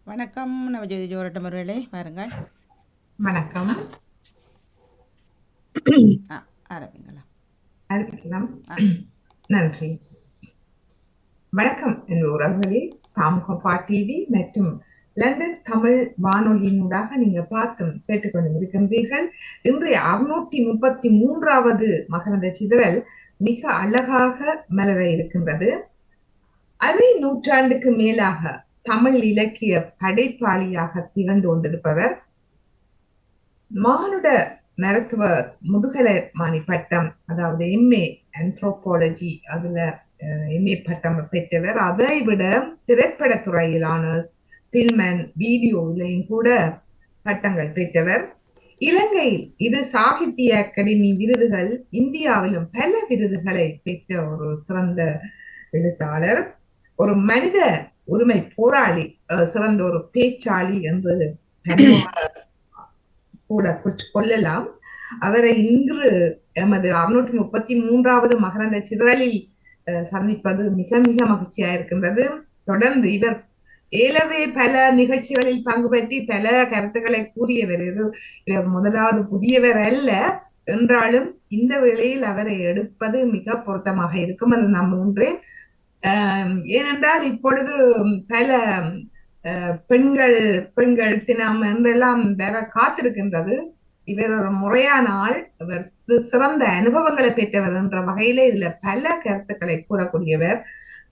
வணக்கம் நவஜோதி ஜோரட்டம் அவர்களே, வாருங்கள். வணக்கம். ஆ ஆரம்பிங்களா? ஆரம்பிக்கலாம். ஆ நன்றி. வணக்கம் என் உறவுகளே. தாமுகப்பா டிவி மற்றும் லண்டன் தமிழ் வானொலியினூடாக நீங்க பார்த்தும் கேட்டுக்கொண்டு இருக்கின்றீர்கள். இன்றைய 633வது மகரந்த சிதறல் மிக அழகாக மலர இருக்கின்றது. அரை நூற்றாண்டுக்கு மேலாக தமிழ் இலக்கிய படைப்பாளியாக திகழ்ந்து கொண்டிருப்பவர், மானுட மருத்துவ முதுகலைமானி பட்டம், அதாவது எம்ஏ ஆந்த்ரோபாலஜி, அதுல எம்ஏ பட்டம் பெற்றவர். அதை விட திரைப்பட துறையிலான பில்ம் அண்ட் வீடியோவிலையும் கூட பட்டங்கள் பெற்றவர். இலங்கையில் இரு சாகித்ய அகாடமி விருதுகள், இந்தியாவிலும் பல விருதுகளை பெற்ற ஒரு சிறந்த எழுத்தாளர், ஒரு மனித உரிமை போராளி, சிறந்த ஒரு பேச்சாளி என்று கூட கொள்ளலாம். அவரை இன்று எமது 633வது மகரந்த சிதறலில் சந்திப்பது மிக மிக மகிழ்ச்சியா இருக்கின்றது. தொடர்ந்து இவர் ஏலவே பல நிகழ்ச்சிகளில் பங்கு பெற்றி பல கருத்துக்களை கூறியவர். முதலாவது புதியவர் அல்ல என்றாலும் இந்த வேளையில் அவரை எடுப்பது மிக பொருத்தமாக இருக்கும் என்று நம்புகின்றேன். ஏனென்றால் இப்பொழுது பல பெண்கள் பெண்கள் தினம் என்றெல்லாம் வேற காத்திருக்கின்றது. இவர் ஒரு முறையான ஆள், இவர் சிறந்த அனுபவங்களை பெற்றவர் என்ற வகையிலே இதுல பல கருத்துக்களை கூறக்கூடியவர்.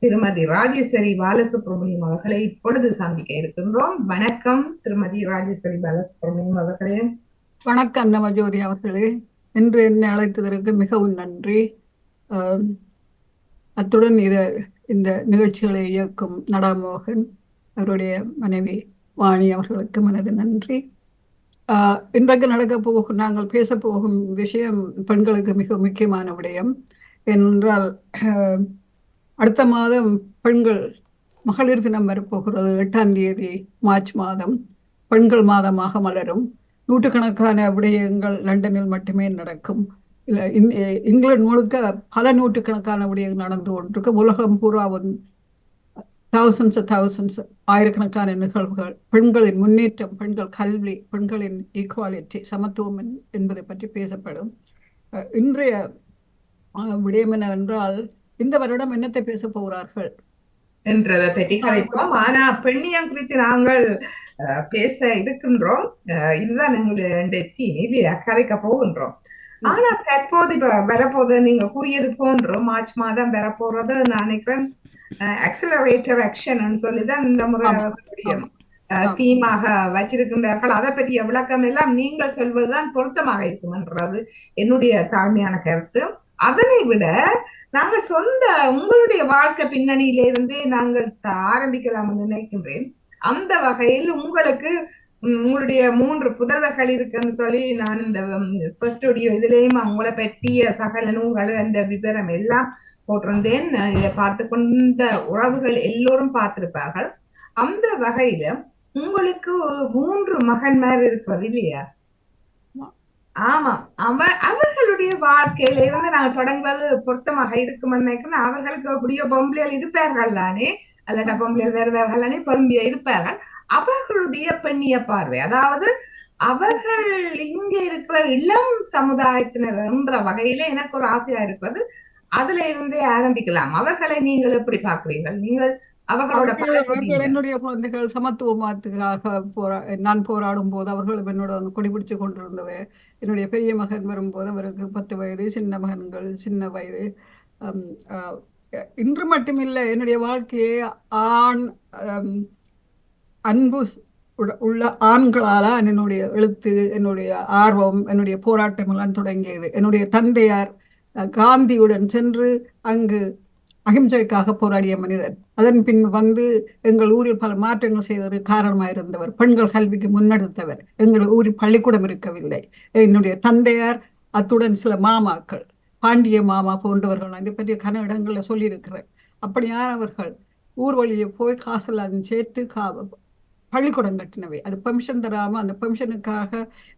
திருமதி ராஜேஸ்வரி பாலசுப்ரமணியம் அவர்களை இப்பொழுது சந்திக்க இருக்கின்றோம். வணக்கம் திருமதி ராஜேஸ்வரி பாலசுப்ரமணியம் அவர்களே. வணக்கம் நவஜோதி அவர்களே. இன்று என்னை அழைத்ததற்கு மிகவும் நன்றி. அத்துடன் இந்த நிகழ்ச்சிகளை இயக்கும் நடாமோகன், அவருடைய மனைவி வாணி அவர்களுக்கு மனது நன்றி. இன்றைக்கு நாங்கள் பேச போகும் விஷயம் பெண்களுக்கு மிக முக்கியமான விடயம். ஏனென்றால் அடுத்த மாதம் பெண்கள் மகளிர் தினம் வரப்போகிறது. 8ஆம் தேதி மார்ச் மாதம் பெண்கள் மாதமாக மலரும். நூற்றுக்கணக்கான விடயங்கள் லண்டனில் மட்டுமே நடக்கும். இங்கிலாந்து முழுக்க பல நூற்றுக்கணக்கான விடயங்கள் நடந்து கொண்டிருக்கு. உலகம் பூரா தௌசண்ட்ஸ் ஆயிரக்கணக்கான நிகழ்வுகள், பெண்களின் முன்னேற்றம், பெண்கள் கல்வி, பெண்களின் ஈக்குவாலிட்டி, சமத்துவம் என்பதை பற்றி பேசப்படும். இன்றைய விடயம் என்னவென்றால், இந்த வருடம் என்னத்தை பேச போகிறார்கள் என்றதை பற்றி கதைப்போம். ஆனா பெண்ணியம் குறித்து நாங்கள் பேச இருக்கின்றோம். இதுதான் எங்களுடைய தீம், இல்லையா? கதைக்க போகின்றோம். ஆனா தற்போது இப்ப வரப்போது நீங்க கூறியது போன்று மார்ச் மாதம் வரப்போறது நான் நினைக்கிறேன் அக்சலரேட்டர் ஆக்ஷன் சொல்லிதான் இந்த முறை தீமாக வச்சிருக்கின்றார்கள். அதை பற்றிய விளக்கம் எல்லாம் நீங்கள் சொல்வதுதான் பொருத்தமாக இருக்கும் என்றது என்னுடைய தாழ்மையான கருத்து. அதனை விட நாங்கள் சொந்த உங்களுடைய வாழ்க்கை பின்னணியிலிருந்தே நாங்கள் ஆரம்பிக்கலாம் நினைக்கின்றேன். அந்த வகையில் உங்களுக்கு உங்களுடைய 3 புதல்வர்கள் இருக்குன்னு சொல்லி நான் இந்த ஃபர்ஸ்ட் ஆடியோ இதுலயும் அவங்கள பற்றிய சகல நூல்கள் அந்த விவரம் எல்லாம் போட்டிருந்தேன். இதை பார்த்து கொண்ட உறவுகள் எல்லோரும் பார்த்திருப்பார்கள். அந்த வகையில உங்களுக்கு 3 மகன்மார் இருக்கிறது இல்லையா? ஆமா. அவர்களுடைய வாழ்க்கையில இருந்து நாங்க தொடங்குவது பொருத்தமாக இருக்கும் நினைக்கிறேன். அவர்களுக்கு அப்படியே பொம்பளைகள் இருப்பார்கள் தானே, அல்லட்டா பொம்பளைகள் வருவார்கள் தானே, பொறும்பியா இருப்பார்கள். அவர்களுடைய பெண்ணிய பார்வை, அதாவது அவர்கள் இங்க இருக்கிற இளம் சமுதாயத்தினர் என்ற வகையில எனக்கு ஒரு ஆசையா இருக்கிறது. அதுல இருந்தே ஆரம்பிக்கலாம். அவர்களை நீங்கள் எப்படி பார்க்கிறீர்கள்? நீங்கள் அவர்கள் என்னுடைய குழந்தைகள் சமத்துவமாத்துக்காக நான் போராடும் போது அவர்களும் என்னோட கொடிபிடிச்சு கொண்டிருந்தவை. என்னுடைய பெரிய மகன் வரும்போது அவருக்கு 10 வயது, சின்ன மகன்கள் சின்ன வயது. இன்று மட்டுமில்லை, என்னுடைய வாழ்க்கையை அன்பு உள்ள ஆண்களால என்னுடைய எழுத்து, என்னுடைய ஆர்வம், என்னுடைய போராட்டம் எல்லாம் தொடங்கியது. என்னுடைய தந்தையார் காந்தியுடன் சென்று அங்கு அகிம்சைக்காக போராடிய மனிதர். அதன் பின் எங்கள் ஊரில் பல மாற்றங்கள் செய்ததற்கு காரணமாயிருந்தவர், பெண்கள் கல்விக்கு முன்னெடுத்தவர். எங்கள் ஊரில் பள்ளிக்கூடம் இருக்கவில்லை. என்னுடைய தந்தையார், அத்துடன் சில மாமாக்கள், பாண்டிய மாமா போன்றவர்கள் இதை பற்றிய கன இடங்கள்ல சொல்லியிருக்கிறேன். அப்படியானவர்கள் ஊர் வழியை போய் காசெல்லாம் சேர்த்து பள்ளிக்கூடம் கட்டினவை. அது பென்ஷன் தராம அந்த பென்ஷனுக்காக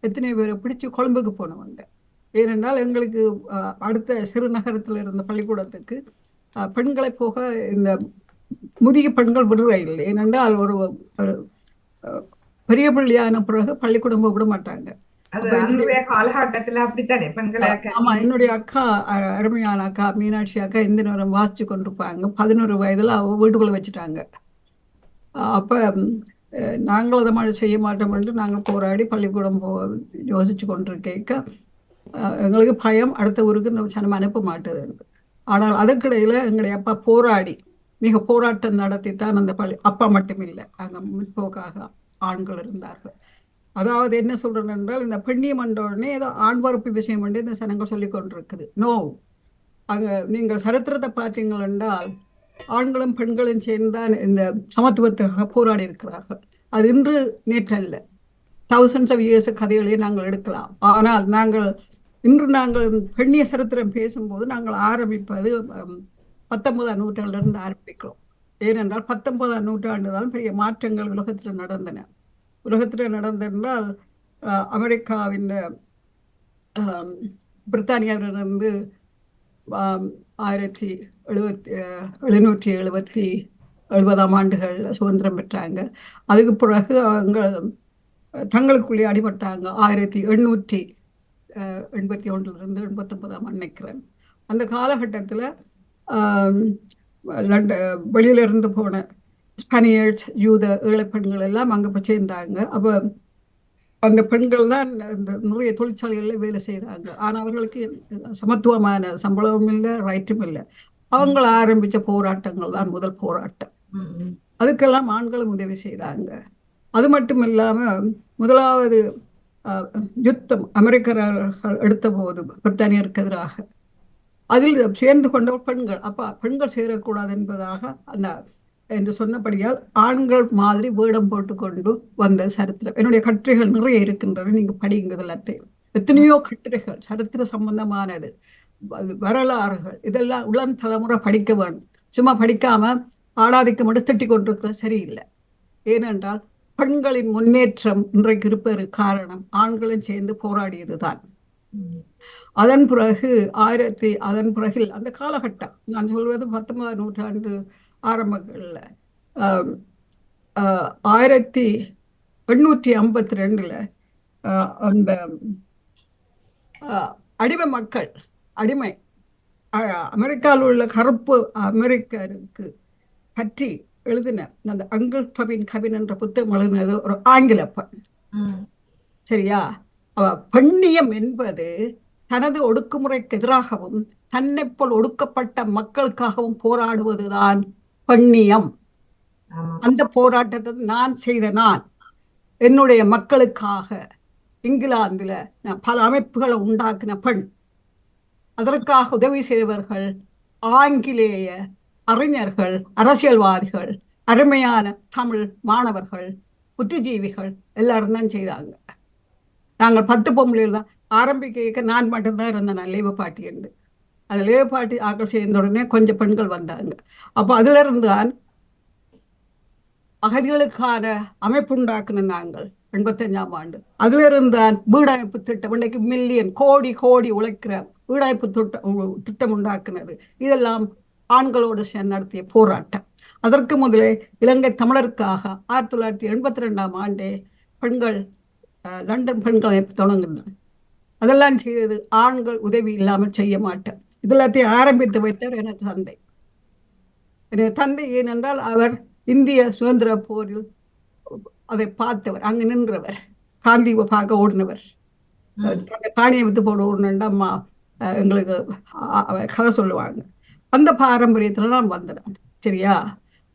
எத்தனை பேரை பிடிச்சு கொழும்புக்கு போனவங்க. ஏனென்றால் எங்களுக்கு அடுத்த சிறு நகரத்தில் இருந்த பள்ளிக்கூடத்துக்கு பெண்களை போக இந்த முதிய பெண்கள் விடுற இல்லை. ஏனென்றால் ஒரு பெரிய பிள்ளையான பிறகு பள்ளிக்கூடம் போக விட மாட்டாங்க. அது அப்ப என்னுடைய அன்றைய காலகட்டத்துல அப்படித்தானே பெண்களை ஆமா, என்னுடைய அக்கா அருமையான அக்கா மீனாட்சி அக்கா இந்த நேரம் வாசிச்சு கொண்டிருப்பாங்க. 11 வயதுல அவ வீட்டுக்குள்ள வச்சுட்டாங்க. அப்ப நாங்கள் அதை மாதிரி செய்ய மாட்டோம் என்று நாங்கள் போராடி பள்ளிக்கூடம் யோசிச்சு கொண்டிருக்க எங்களுக்கு பயம், அடுத்த ஊருக்கு இந்த சனம் அனுப்ப மாட்டது. ஆனால் அதற்கிடையில எங்களுடைய அப்பா போராடி மிக போராட்டம் நடத்தித்தான் அந்த அப்பா மட்டும் இல்லை, அங்க முற்போக்காக ஆண்கள் இருந்தார்கள். அதாவது என்ன சொல்றேன் என்றால், இந்த பெண்ணியம் என்ற உடனே ஏதோ ஆண் வறுப்பு விஷயம் என்று இந்த சனங்கள் சொல்லிக் கொண்டிருக்குது. நோ, அங்க நீங்கள் சரித்திரத்தை பார்த்தீங்கள் என்றால் ஆண்களும் பெண்களும் சேர்ந்தான் இந்த சமத்துவத்துக்காக போராடி இருக்கிறார்கள். அது இன்று நேற்றல்ல, தௌசண்ட்ஸ் ஆஃப் இயர்ஸ் கதைகளையே நாங்கள் எடுக்கலாம். ஆனால் இன்று நாங்கள் பெண்ணிய சரித்திரம் பேசும்போது நாங்கள் ஆரம்பிப்பது 19ஆம் நூற்றாண்டிலிருந்து ஆரம்பிக்கிறோம். ஏனென்றால் 19ஆம் நூற்றாண்டு தான் பெரிய மாற்றங்கள் உலகத்தில் நடந்தன. உலகத்தில் நடந்தென்றால் அமெரிக்காவின் பிரித்தானியாவிலிருந்து 1770ஆம் ஆண்டுகள் சுதந்திரம் பெற்றாங்க. அதுக்கு பிறகு அவங்க தங்களுக்குள்ளே அடிபட்டாங்க 1881 89ஆம் நினைக்கிறேன். அந்த காலகட்டத்தில் வெளியில இருந்து போன ஸ்பானியர்ஸ், யூத ஏழை பெண்கள் எல்லாம் அங்க போய் சேர்ந்தாங்க. அப்ப அந்த பெண்கள் தான் இந்த நிறைய தொழிற்சாலைகள்ல வேலை செய்யறாங்க. ஆனா அவர்களுக்கு சமத்துவமான சம்பளமும் இல்லை, ரைட்டும் இல்லை. அவங்க ஆரம்பிச்ச போராட்டங்கள் தான் முதல் போராட்டம். அதுக்கெல்லாம் ஆண்களும் உதவி செய்தாங்க. அது மட்டும் இல்லாம முதலாவது யுத்தம் அமெரிக்கர்கள் எடுத்த போது பிரித்தானியருக்கு எதிராக அதில் சேர்ந்து கொண்ட பெண்கள். அப்ப பெண்கள் சேரக்கூடாது என்பதாக அந்த என்று சொன்னபடியால் ஆண்கள் மாதிரி வேடம் போட்டுக்கொண்டு வந்த சரித்திரம் என்னுடைய கட்டுரைகள் நிறைய இருக்கின்றன. நீங்க படிங்க எல்லாத்தையும். எத்தனையோ கட்டுரைகள் சரித்திர சம்பந்தமானது, வரலாறுகள், இதெல்லாம் உளம் தலைமுறை படிக்க வேண்டும். சும்மா படிக்காம ஆடாதிக்கம் எடுத்துட்டி கொண்டிருக்கிறது சரியில்லை. ஏனென்றால் பெண்களின் முன்னேற்றம் இன்றைக்கு இருப்பதற்கு காரணம் ஆண்களும் சேர்ந்து போராடியதுதான். அதன் பிறகு அந்த காலகட்டம் நான் சொல்வது 19ஆம் நூற்றாண்டு ஆரம்பங்கள்ல 1852 அந்த அடிமை மக்கள் அமெரிக்காவில் உள்ள கருப்பு அமெரிக்கருக்கு பற்றி எழுதின அந்த அங்கிள் கபின் என்ற புத்தகம் எழுதினது ஒரு ஆங்கில பெண். சரியா? பெண்ணியம் என்பது தனது ஒடுக்குமுறைக்கு எதிராகவும் தன்னை போல் ஒடுக்கப்பட்ட மக்களுக்காகவும் போராடுவதுதான் பெண்ணியம். அந்த போராட்டத்தை நான் என்னுடைய மக்களுக்காக இங்கிலாந்துல பல அமைப்புகளை உண்டாக்கின பெண். அதற்காக உதவி செய்தவர்கள் ஆங்கிலேய அறிஞர்கள், அரசியல்வாதிகள், அருமையான தமிழ் மாணவர்கள், புத்திஜீவிகள் எல்லாரும் தான் செய்தாங்க. நாங்கள் 10 பொம்பளைகள் தான் ஆரம்பிக்க, நான் மட்டும்தான் இருந்தேன் லேபர் பார்ட்டி என்று. அந்த லேபர் பார்ட்டி ஆக்கள் சேர்ந்த உடனே கொஞ்சம் பெண்கள் வந்தாங்க. அப்ப அதுல இருந்தான் அகதிகளுக்கான அமைப்பு உண்டாக்குன நாங்கள் 85ஆம் ஆண்டு. அதுல இருந்தான் வீடமைப்பு திட்டம், இன்னைக்கு மில்லியன் கோடி உழைக்கிற வீடமைப்பு திட்டம் உண்டாக்குனது. இதெல்லாம் ஆண்களோடு நடத்திய போராட்டம். அதற்கு முதலே இலங்கை தமிழருக்காக 1982ஆம் ஆண்டே பெண்கள் லண்டன் பெண்கள் அமைப்பு தொடங்கினார். அதெல்லாம் செய்தது ஆண்கள் உதவி இல்லாமல் செய்ய மாட்டேன். இதெல்லாத்தையும் ஆரம்பித்து வைத்தவர் எனக்கு தந்தை. ஏனென்றால் அவர் இந்திய சுதந்திர போரில் அதை பார்த்தவர், அங்கு நின்றவர், காந்தியை பார்க்க ஓடினவர். காணியை வித்து போட ஓடினா அம்மா எங்களுக்கு கதை சொல்லுவாங்க. அந்த பாரம்பரியத்துல நான் வந்தேன். சரியா?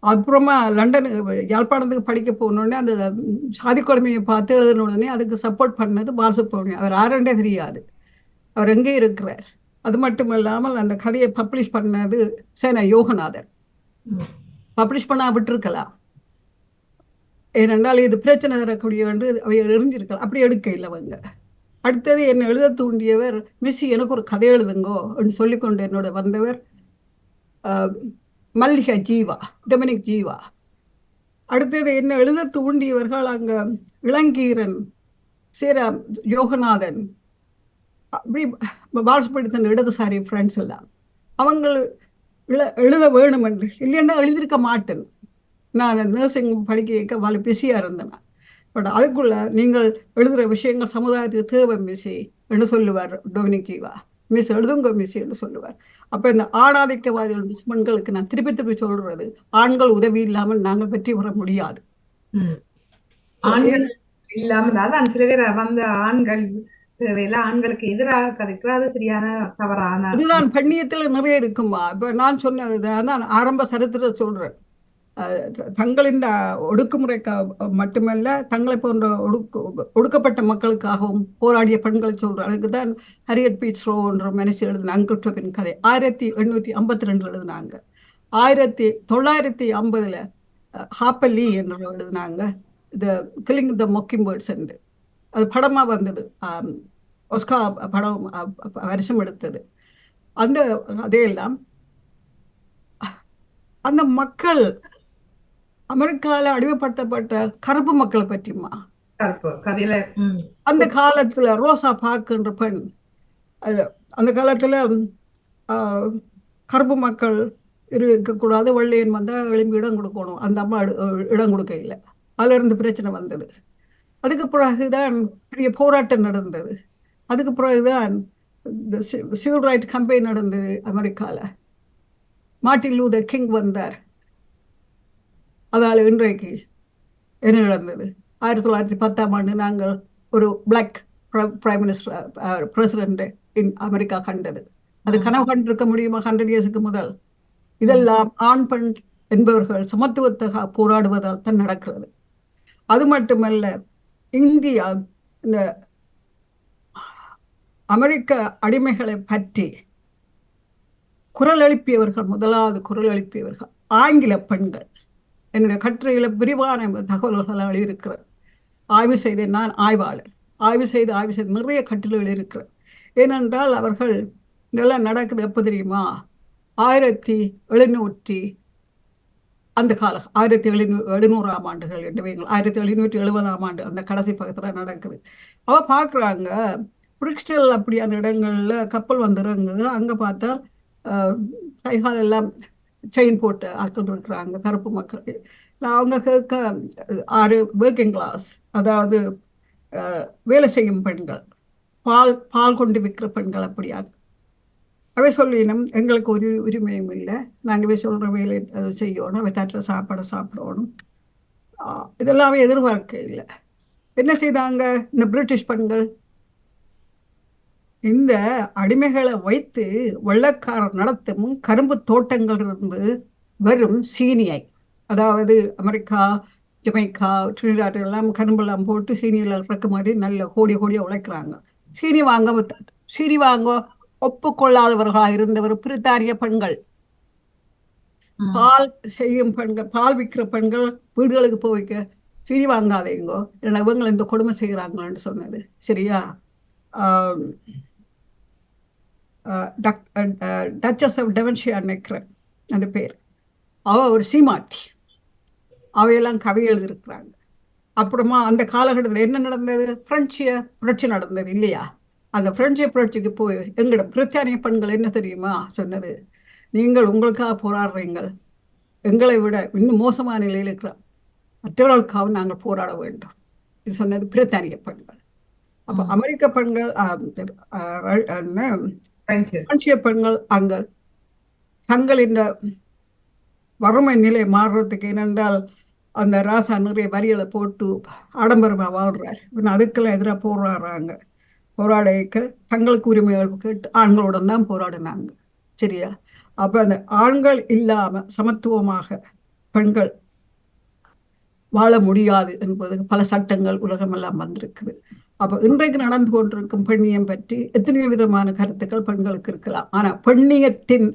அப்புறமா லண்டனுக்கு யாழ்ப்பாணத்துக்கு படிக்க போனோடனே அந்த சாதி கொடுமையை பார்த்து எழுதின உடனே அதுக்கு சப்போர்ட் பண்ணது பாலசுப்ரமணியம். அவர் யாருன்றே தெரியாது, அவர் எங்கே இருக்கிறார். அது மட்டும் இல்லாமல் அந்த கதையை பப்ளிஷ் பண்ணது சேனா யோகநாதர். பப்ளிஷ் பண்ணா விட்டுருக்கலாம், ஏனென்றால் இது பிரச்சனை தரக்கூடிய என்று அவைய எரிஞ்சிருக்கலாம். அப்படி எடுக்க இல்லைவங்க. அடுத்தது என்னை எழுத தூண்டியவர், மிஸ் எனக்கு ஒரு கதை எழுதுங்கோ என்று சொல்லிக்கொண்டு என்னோட வந்தவர் மல்லிகா ஜீவா, டொமினிக் ஜீவா. அடுத்தது என்ன எழுத தூண்டியவர்கள் அங்க இளங்கீரன், சேராம் யோகநாதன், அப்படி பாலசுப்ரமணியத்தின் இடதுசாரி ஃப்ரெண்ட்ஸ் எல்லாம். அவங்க எழுத வேணும் என்று, இல்லைன்னா எழுதியிருக்க மாட்டேன். நான் நர்சிங் படிக்க வைக்க பிஸியா இருந்தேன். பட் அதுக்குள்ள நீங்கள் எழுதுகிற விஷயங்கள் சமுதாயத்துக்கு தேவை மிஸ்ஸி என்று சொல்லுவார் டொமினிக் ஜீவா. மிஸ் எழுதுங்க மிஸ் என்று சொல்லுவார். அப்ப இந்த ஆணாதிக்கவாதிகள் மிஸ் பெண்களுக்கு நான் திருப்பி திருப்பி சொல்றது, ஆண்கள் உதவி இல்லாமல் நாங்கள் வெற்றி பெற முடியாது. ஆண்கள் இல்லாமல் அதான் சில பேர் வந்த ஆண்கள் தேவையில்லை, ஆண்களுக்கு எதிராக கதைக்கிறது அது சரியான தவறான. இதுதான் பெண்ணியத்துல நிறைய இருக்குமா. இப்ப நான் சொன்னதுதான் நான் ஆரம்ப சரித்திர சொல்றேன். தங்களின் ஒடுக்குமுறை மட்டுமல்ல, தங்களை போன்ற ஒடுக்கப்பட்ட மக்களுக்காகவும் போராடிய பெண்களை சொல்றேன். அதுக்குதான் ஹரியட் பீச் ரோ என்ற மனுஷி எழுதின அங்கிள் டொபின் கதை 1852 எழுதினாங்க. 1950 ஹாப்பர் லீ என்று எழுதினாங்க த கில்லிங் த மொக்கிங் பேர்ட்ஸ் என்று. அது படமா வந்தது, ஒஸ்கா படம் வருஷம் எடுத்தது. அந்த அதையெல்லாம் அந்த மக்கள் அமெரிக்கால அடிமைப்படுத்தப்பட்ட கருப்பு மக்களை பற்றியுமா அந்த காலத்துல ரோசா பார்க்குன்ற பெண், அந்த காலத்துல கருப்பு மக்கள் இருக்கக்கூடாது, வெள்ளையன் வந்தா எழும்பி இடம் கொடுக்கணும். அந்த அம்மா இடம் கொடுக்க இல்லை. அதுல இருந்து பிரச்சனை வந்தது. அதுக்கு பிறகுதான் பெரிய போராட்டம் நடந்தது. அதுக்கு பிறகுதான் சிவில் ரைட் கம்பெயின் நடந்தது அமெரிக்கால. மார்ட்டின் லூதர் கிங் வந்தார். அதால இன்றைக்கு என்ன நடந்தது? 1910 நாங்கள் ஒரு black prime minister president in America கண்டது. அது கனவு கண்டிருக்க முடியுமா 100 இயர்ஸுக்கு முதல்? இதெல்லாம் ஆண் பெண் என்பவர்கள் சமத்துவத்தை போராடுவதால் தான் நடக்கிறது. அது மட்டுமல்ல, இந்தியா இந்த அமெரிக்க அடிமைகளை பற்றி குரல் எழுப்பியவர்கள், முதலாவது குரல் எழுப்பியவர்கள் ஆங்கில பெண்கள். என்னுடைய கட்டுரையில விரிவான தகவல்கள் எழுதியிருக்கிறது. ஆய்வு செய்தேன், நான் ஆய்வாளர். ஆய்வு செய்து நிறைய கட்டுரைகள் இருக்கிறது. ஏனென்றால் அவர்கள் இதெல்லாம் நடக்குது எப்ப தெரியுமா? 1700 அந்த காலம் 1770 ஆண்டுகள் என்று வைங்கள். 1770 அந்த கடைசி பக்கத்துல நடக்குது. அவ பாக்குறாங்க பிரிக்ஸ்டல் அப்படியான இடங்கள்ல கப்பல் வந்துடுறாங்க. அங்க பார்த்தா கைகால் எல்லாம் செயின் போட்ட ஆட்கள் இருக்கிறாங்க, கருப்பு மக்கள். அவங்க கேட்க 6 ஒர்க்கிங் கிளாஸ், அதாவது வேலை செய்யும் பெண்கள், பால் கொண்டு விற்கிற பெண்கள். அப்படியா அவை சொல்லினோம், எங்களுக்கு ஒரு உரிமையும் இல்லை, நாங்கள் சொல்ற வேலை செய்யணும், அவை தட்டுற சாப்பாடை சாப்பிடணும். இதெல்லாம் அவை எதிர்பார்க்க இல்லை. என்ன செய்தாங்க இந்த பிரிட்டிஷ் பெண்கள்? இந்த அடிமைகளை வைத்து வெள்ளக்காரர் நடத்தும் கரும்பு தோட்டங்கள் இருந்து வரும் சீனியை, அதாவது அமெரிக்கா, ஜமைக்கா, ட்ரினிடாட் எல்லாம் கரும்பெல்லாம் போட்டு சீனியில் இறக்குமதி நல்ல கோடியா உழைக்கிறாங்க. சீனி வாங்க ஒப்புக்கொள்ளாதவர்களாக இருந்தவர் பிரித்தானிய பெண்கள். பால் செய்யும் பெண்கள், பால் விற்கிற பெண்கள் வீடுகளுக்கு போய்க்க சீனி வாங்காதீங்கோ, ஏன்னா இவங்களை இந்த கொடுமை செய்கிறாங்கன்னு சொன்னது. சரியா? டச்சஸ் ஆஃப் டெவன்ஷியர் நினைக்கிறேன் அந்த பேர். அவ ஒரு சீமாட்டி. அவையெல்லாம் கவிதை எழுதியிருக்கிறாங்க. அப்புறமா அந்த காலகட்டத்தில் என்ன நடந்தது? பிரெஞ்சிய புரட்சி நடந்தது இல்லையா? அந்த பிரெஞ்சிய புரட்சிக்கு போய் எங்களோட பிரித்தானிய பெண்கள் என்ன தெரியுமா சொன்னது? நீங்கள் உங்களுக்காக போராடுறீங்கள், எங்களை விட இன்னும் மோசமான நிலையில் இருக்கிற மற்றவர்களுக்காக நாங்கள் போராட வேண்டும். இது சொன்னது பிரித்தானிய பெண்கள். அப்ப அமெரிக்க பெண்கள், பிரெஞ்சிய பெண்கள் அங்க தங்களின் வறுமை நிலை மாறுறதுக்கு, ஏனென்றால் அந்த ராசா நிறைய வரிகளை போட்டு ஆடம்பரமா வாழ்றாரு. அதுக்கெல்லாம் எதிராக போராடிக்க தங்களுக்கு உரிமைகள் கேட்டு ஆண்களுடன் தான் போராடினாங்க. சரியா? அப்ப அந்த ஆண்கள் இல்லாம சமத்துவமாக பெண்கள் வாழ முடியாது என்பதுக்கு பல சட்டங்கள் உலகமெல்லாம் வந்திருக்குது. அப்ப இன்றைக்கு நடந்து கொண்டிருக்கும் பெண்ணியம் பற்றி எத்தனையோ விதமான கருத்துக்கள் பெண்களுக்கு இருக்கலாம். ஆனா பெண்ணியத்தின்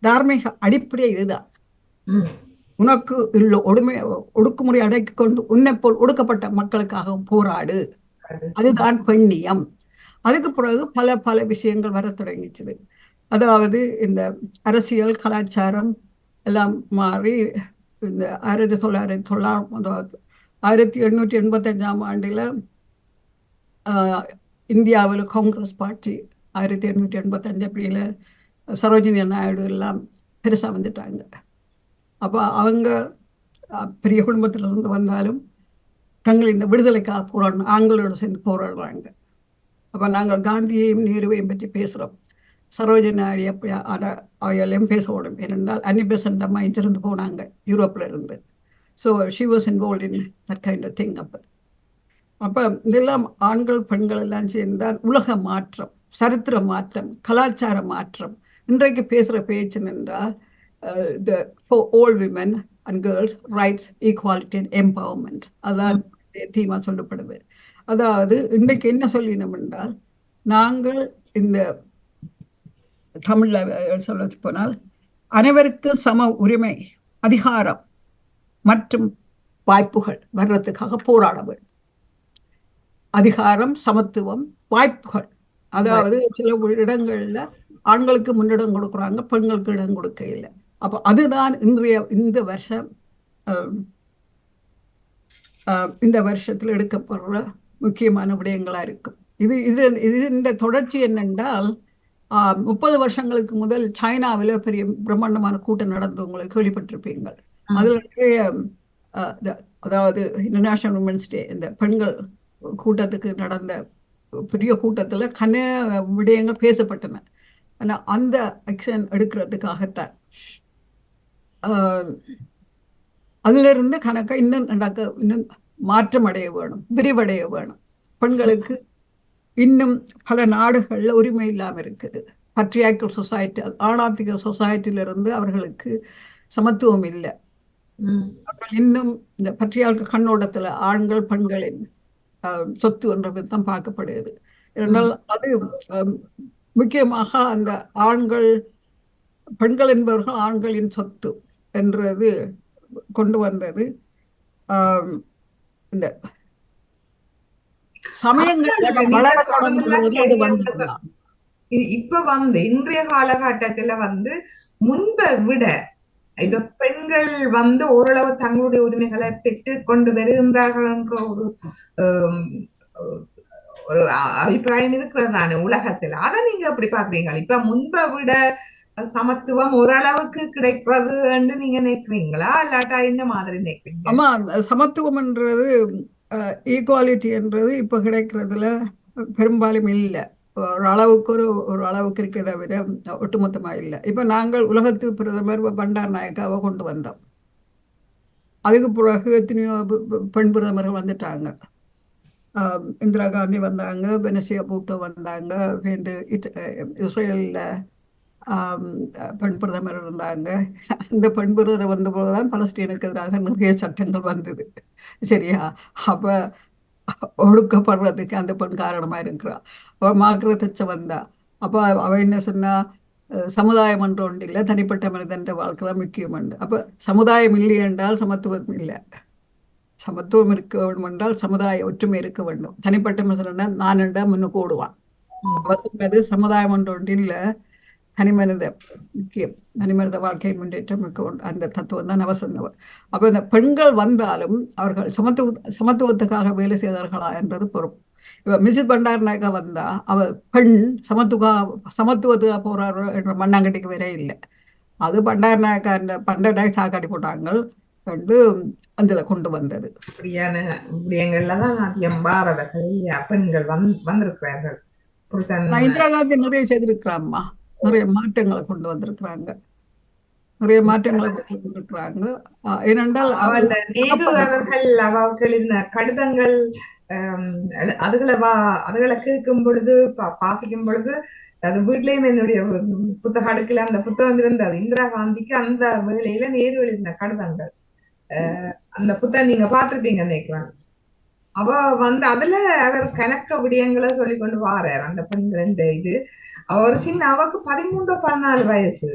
தார்மீக அடிப்படை இதுதான். உனக்கு உள்ள ஒடுக்குமுறை அடக்கி கொண்டு உன்னை போல் ஒடுக்கப்பட்ட மக்களுக்காகவும் போராடு. அதுதான் பெண்ணியம். அதுக்கு பிறகு பல பல விஷயங்கள் வர தொடங்கிச்சுது. அதாவது இந்த அரசியல் கலாச்சாரம் எல்லாம் மாறி இந்த 1885 இந்தியாவில் காங்கிரஸ் பார்ட்டி 1885 அப்படியில சரோஜினி நாயுடு எல்லாம் பெருசா வந்துட்டாங்க. அப்ப அவங்க பெரிய குடும்பத்திலிருந்து வந்தாலும் தங்களின் விடுதலைக்காக போராடணும், ஆண்களோட சேர்ந்து போராடுறாங்க. அப்ப நாங்கள் காந்தியையும் நேருவையும் பற்றி பேசுறோம். சரோஜினி நாயுடு அப்படி அவையெல்லாம் பேசப்படும். ஏனென்றால் அன்னி பெசன்ட் அம்மா இங்கிருந்து போனாங்க யூரோப்ல இருந்து. So she was involve in that kind of thing. அப்ப இதெல்லாம் ஆண்கள் பெண்கள் எல்லாம் சேர்ந்தால் உலக மாற்றம், சரித்திர மாற்றம், கலாச்சார மாற்றம். இன்றைக்கு பேசுற பேச்சு என்றால் for all women and girls rights, equality and empowerment. அதான் தீமா சொல்லப்படுது. அதாவது இன்றைக்கு என்ன சொல்லினோம் என்றால், நாங்கள் இந்த தமிழ்ல சொல்ல போனால் அனைவருக்கு சம உரிமை, அதிகாரம் மற்றும் வாய்ப்புகள் வர்றதுக்காக போராட வேண்டும். அதிகாரம், சமத்துவம், வாய்ப்புகள். அதாவது சில இடங்கள்ல ஆண்களுக்கு முன்னிடம் கொடுக்குறாங்க, பெண்களுக்கு இடம் கொடுக்க இல்லை. அப்ப அதுதான் இந்த வருஷத்துல எடுக்கப்படுற முக்கியமான விடயங்களா இருக்கும். இந்த தொடர்ச்சி என்னென்றால் 30 வருஷங்களுக்கு முதல் சைனாவில பெரிய பிரம்மாண்டமான கூட்டம் நடந்து உங்களுக்கு கேள்விப்பட்டிருப்பீங்கள். அதுல நிறைய அதாவது இன்டர்நேஷனல் உமன்ஸ் டே, இந்த பெண்கள் கூட்டத்துக்கு நடந்த பெரிய கூட்டத்துல விடயங்கள் பேசப்பட்டன. ஆனா அந்த ஆக்ஷன் எடுக்கிறதுக்காகத்தான் அதுல இருந்து கணக்கா இன்னும் மாற்றம் அடைய வேணும், விரிவடைய வேணும். பெண்களுக்கு இன்னும் பல நாடுகள்ல உரிமை இல்லாம இருக்குது. பட்ரியார்க்கல் சொசைட்டி, ஆணாதிக்க சொசைட்டில இருந்து அவர்களுக்கு சமத்துவம் இல்லை. அவர்கள் இன்னும் இந்த பட்ரியார்க்க கண்ணோட்டத்துல ஆண்கள் பெண்களின் சொத்து என்றது தான் பார்க்கப்படுகிறது. என்றால் அது முக்கியமாக அந்த பெண்கள் என்பவர்கள் ஆண்களின் சொத்து என்றது கொண்டு வந்தது. இந்த இப்ப இன்றைய காலகட்டத்துல முன்பை விட இப்ப பெண்கள் ஓரளவு தங்களுடைய உரிமைகளை பெற்று கொண்டு வருகின்றார்கள் என்ற ஒரு அபிப்பிராயம் இருக்கிறதானே உலகத்துல. அதை நீங்க எப்படி பாக்குறீங்க? இப்ப முன்பை விட சமத்துவம் ஓரளவுக்கு கிடைக்கிறது என்று நீங்க நினைக்கிறீங்களா, இல்லாட்டா என்ன மாதிரி நினைக்கிறீங்க? ஆமா, சமத்துவம் என்றது, ஈக்குவாலிட்டி என்றது இப்ப கிடைக்கிறதுல பெரும்பாலும் இல்லை. ஒரு அளவுக்கு இருக்கிறத விட ஒட்டுமொத்தமா இல்லை. இப்ப நாங்கள் உலகத்து பிரதமர் பண்டார் நாயக்காவை கொண்டு வந்தோம். அதுக்கு பிறகு எத்தனையோ பெண் பிரதமர்கள் வந்துட்டாங்க. இந்திரா காந்தி வந்தாங்க, பெனசியா பூட்டோ வந்தாங்க, இஸ்ரேல்ல பெண் பிரதமர் இருந்தாங்க. இந்த பெண் பிரதமர் வந்த போதுதான் பலஸ்தீனுக்கு எதிராக நிறைய சட்டங்கள் வந்தது. சரியா? அப்ப ஒடுக்கப்படுறதுக்கு அந்த பெண் காரணமா இருக்கிறா. அவ மார்கரெட் தட்சர் வந்தா. அப்ப அவ என்ன சொன்னா, சமுதாயம் என்று ஒன்று இல்லை, தனிப்பட்ட மனிதன் வாழ்க்கை தான் முக்கியம். அப்ப சமுதாயம் இல்லை என்றால் சமத்துவம் இல்லை. சமத்துவம் இருக்க வேண்டும் என்றால் சமுதாய ஒற்றுமை இருக்க வேண்டும். தனிப்பட்ட மனிதன் நான் என்றா முன்னுக்கு ஓடுவான். அவர் சொன்னது சமுதாயம் என்று ஒன்று இல்லை, தனிமனித முக்கியம், தனிமனித வாழ்க்கையின் முன்னேற்றம் அந்த தத்துவம் தான் அவர் சொன்னவர். அப்ப இந்த பெண்கள் வந்தாலும் அவர்கள் சமத்துவத்துக்காக வேலை செய்தார்களா என்றது பொறுப்பு. இப்ப மிஸ்ஸஸ் பண்டார் நாயக்கா வந்தா அவ பெண் சமத்துவத்துக்காக போறாரு என்ற மண்ணாங்கட்டிக்கு வேற இல்லை. அது பண்டார் நாயக்கா பண்டார் சாக்காடி போட்டாங்க அதுல கொண்டு வந்தது. அப்படியான விடயங்கள்லதான் பாரத பெண்கள் வந்திருக்கிறார்கள். இந்திரா காந்தி நிறைய செய்திருக்கிறாம்மா, நிறைய மாற்றங்களை கொண்டு வந்திருக்கிறாங்க, நிறைய மாற்றங்களை கொண்டு வந்திருக்கிறாங்க. ஏனென்றால் நேரு அவர்களின் கடிதங்கள் அதுகளை கேட்கும் பொழுது வாசிக்கும் பொழுது அது வீட்லயும் என்னுடைய புத்தக அடுக்கல அந்த புத்தகம் இருந்தது. இந்திரா காந்திக்கு அந்த வேளையில நேரு எழுதின கடிதங்கள், அந்த புத்தகம் நீங்க பார்த்திருப்பீங்க நினைக்கிறேன். அவ அதுல அவர் கணக்க விடயங்களை சொல்லி கொண்டு வாரார். அந்த பெண்கள் இது அவர் சின்ன அவருக்கு 13-14 வயசு.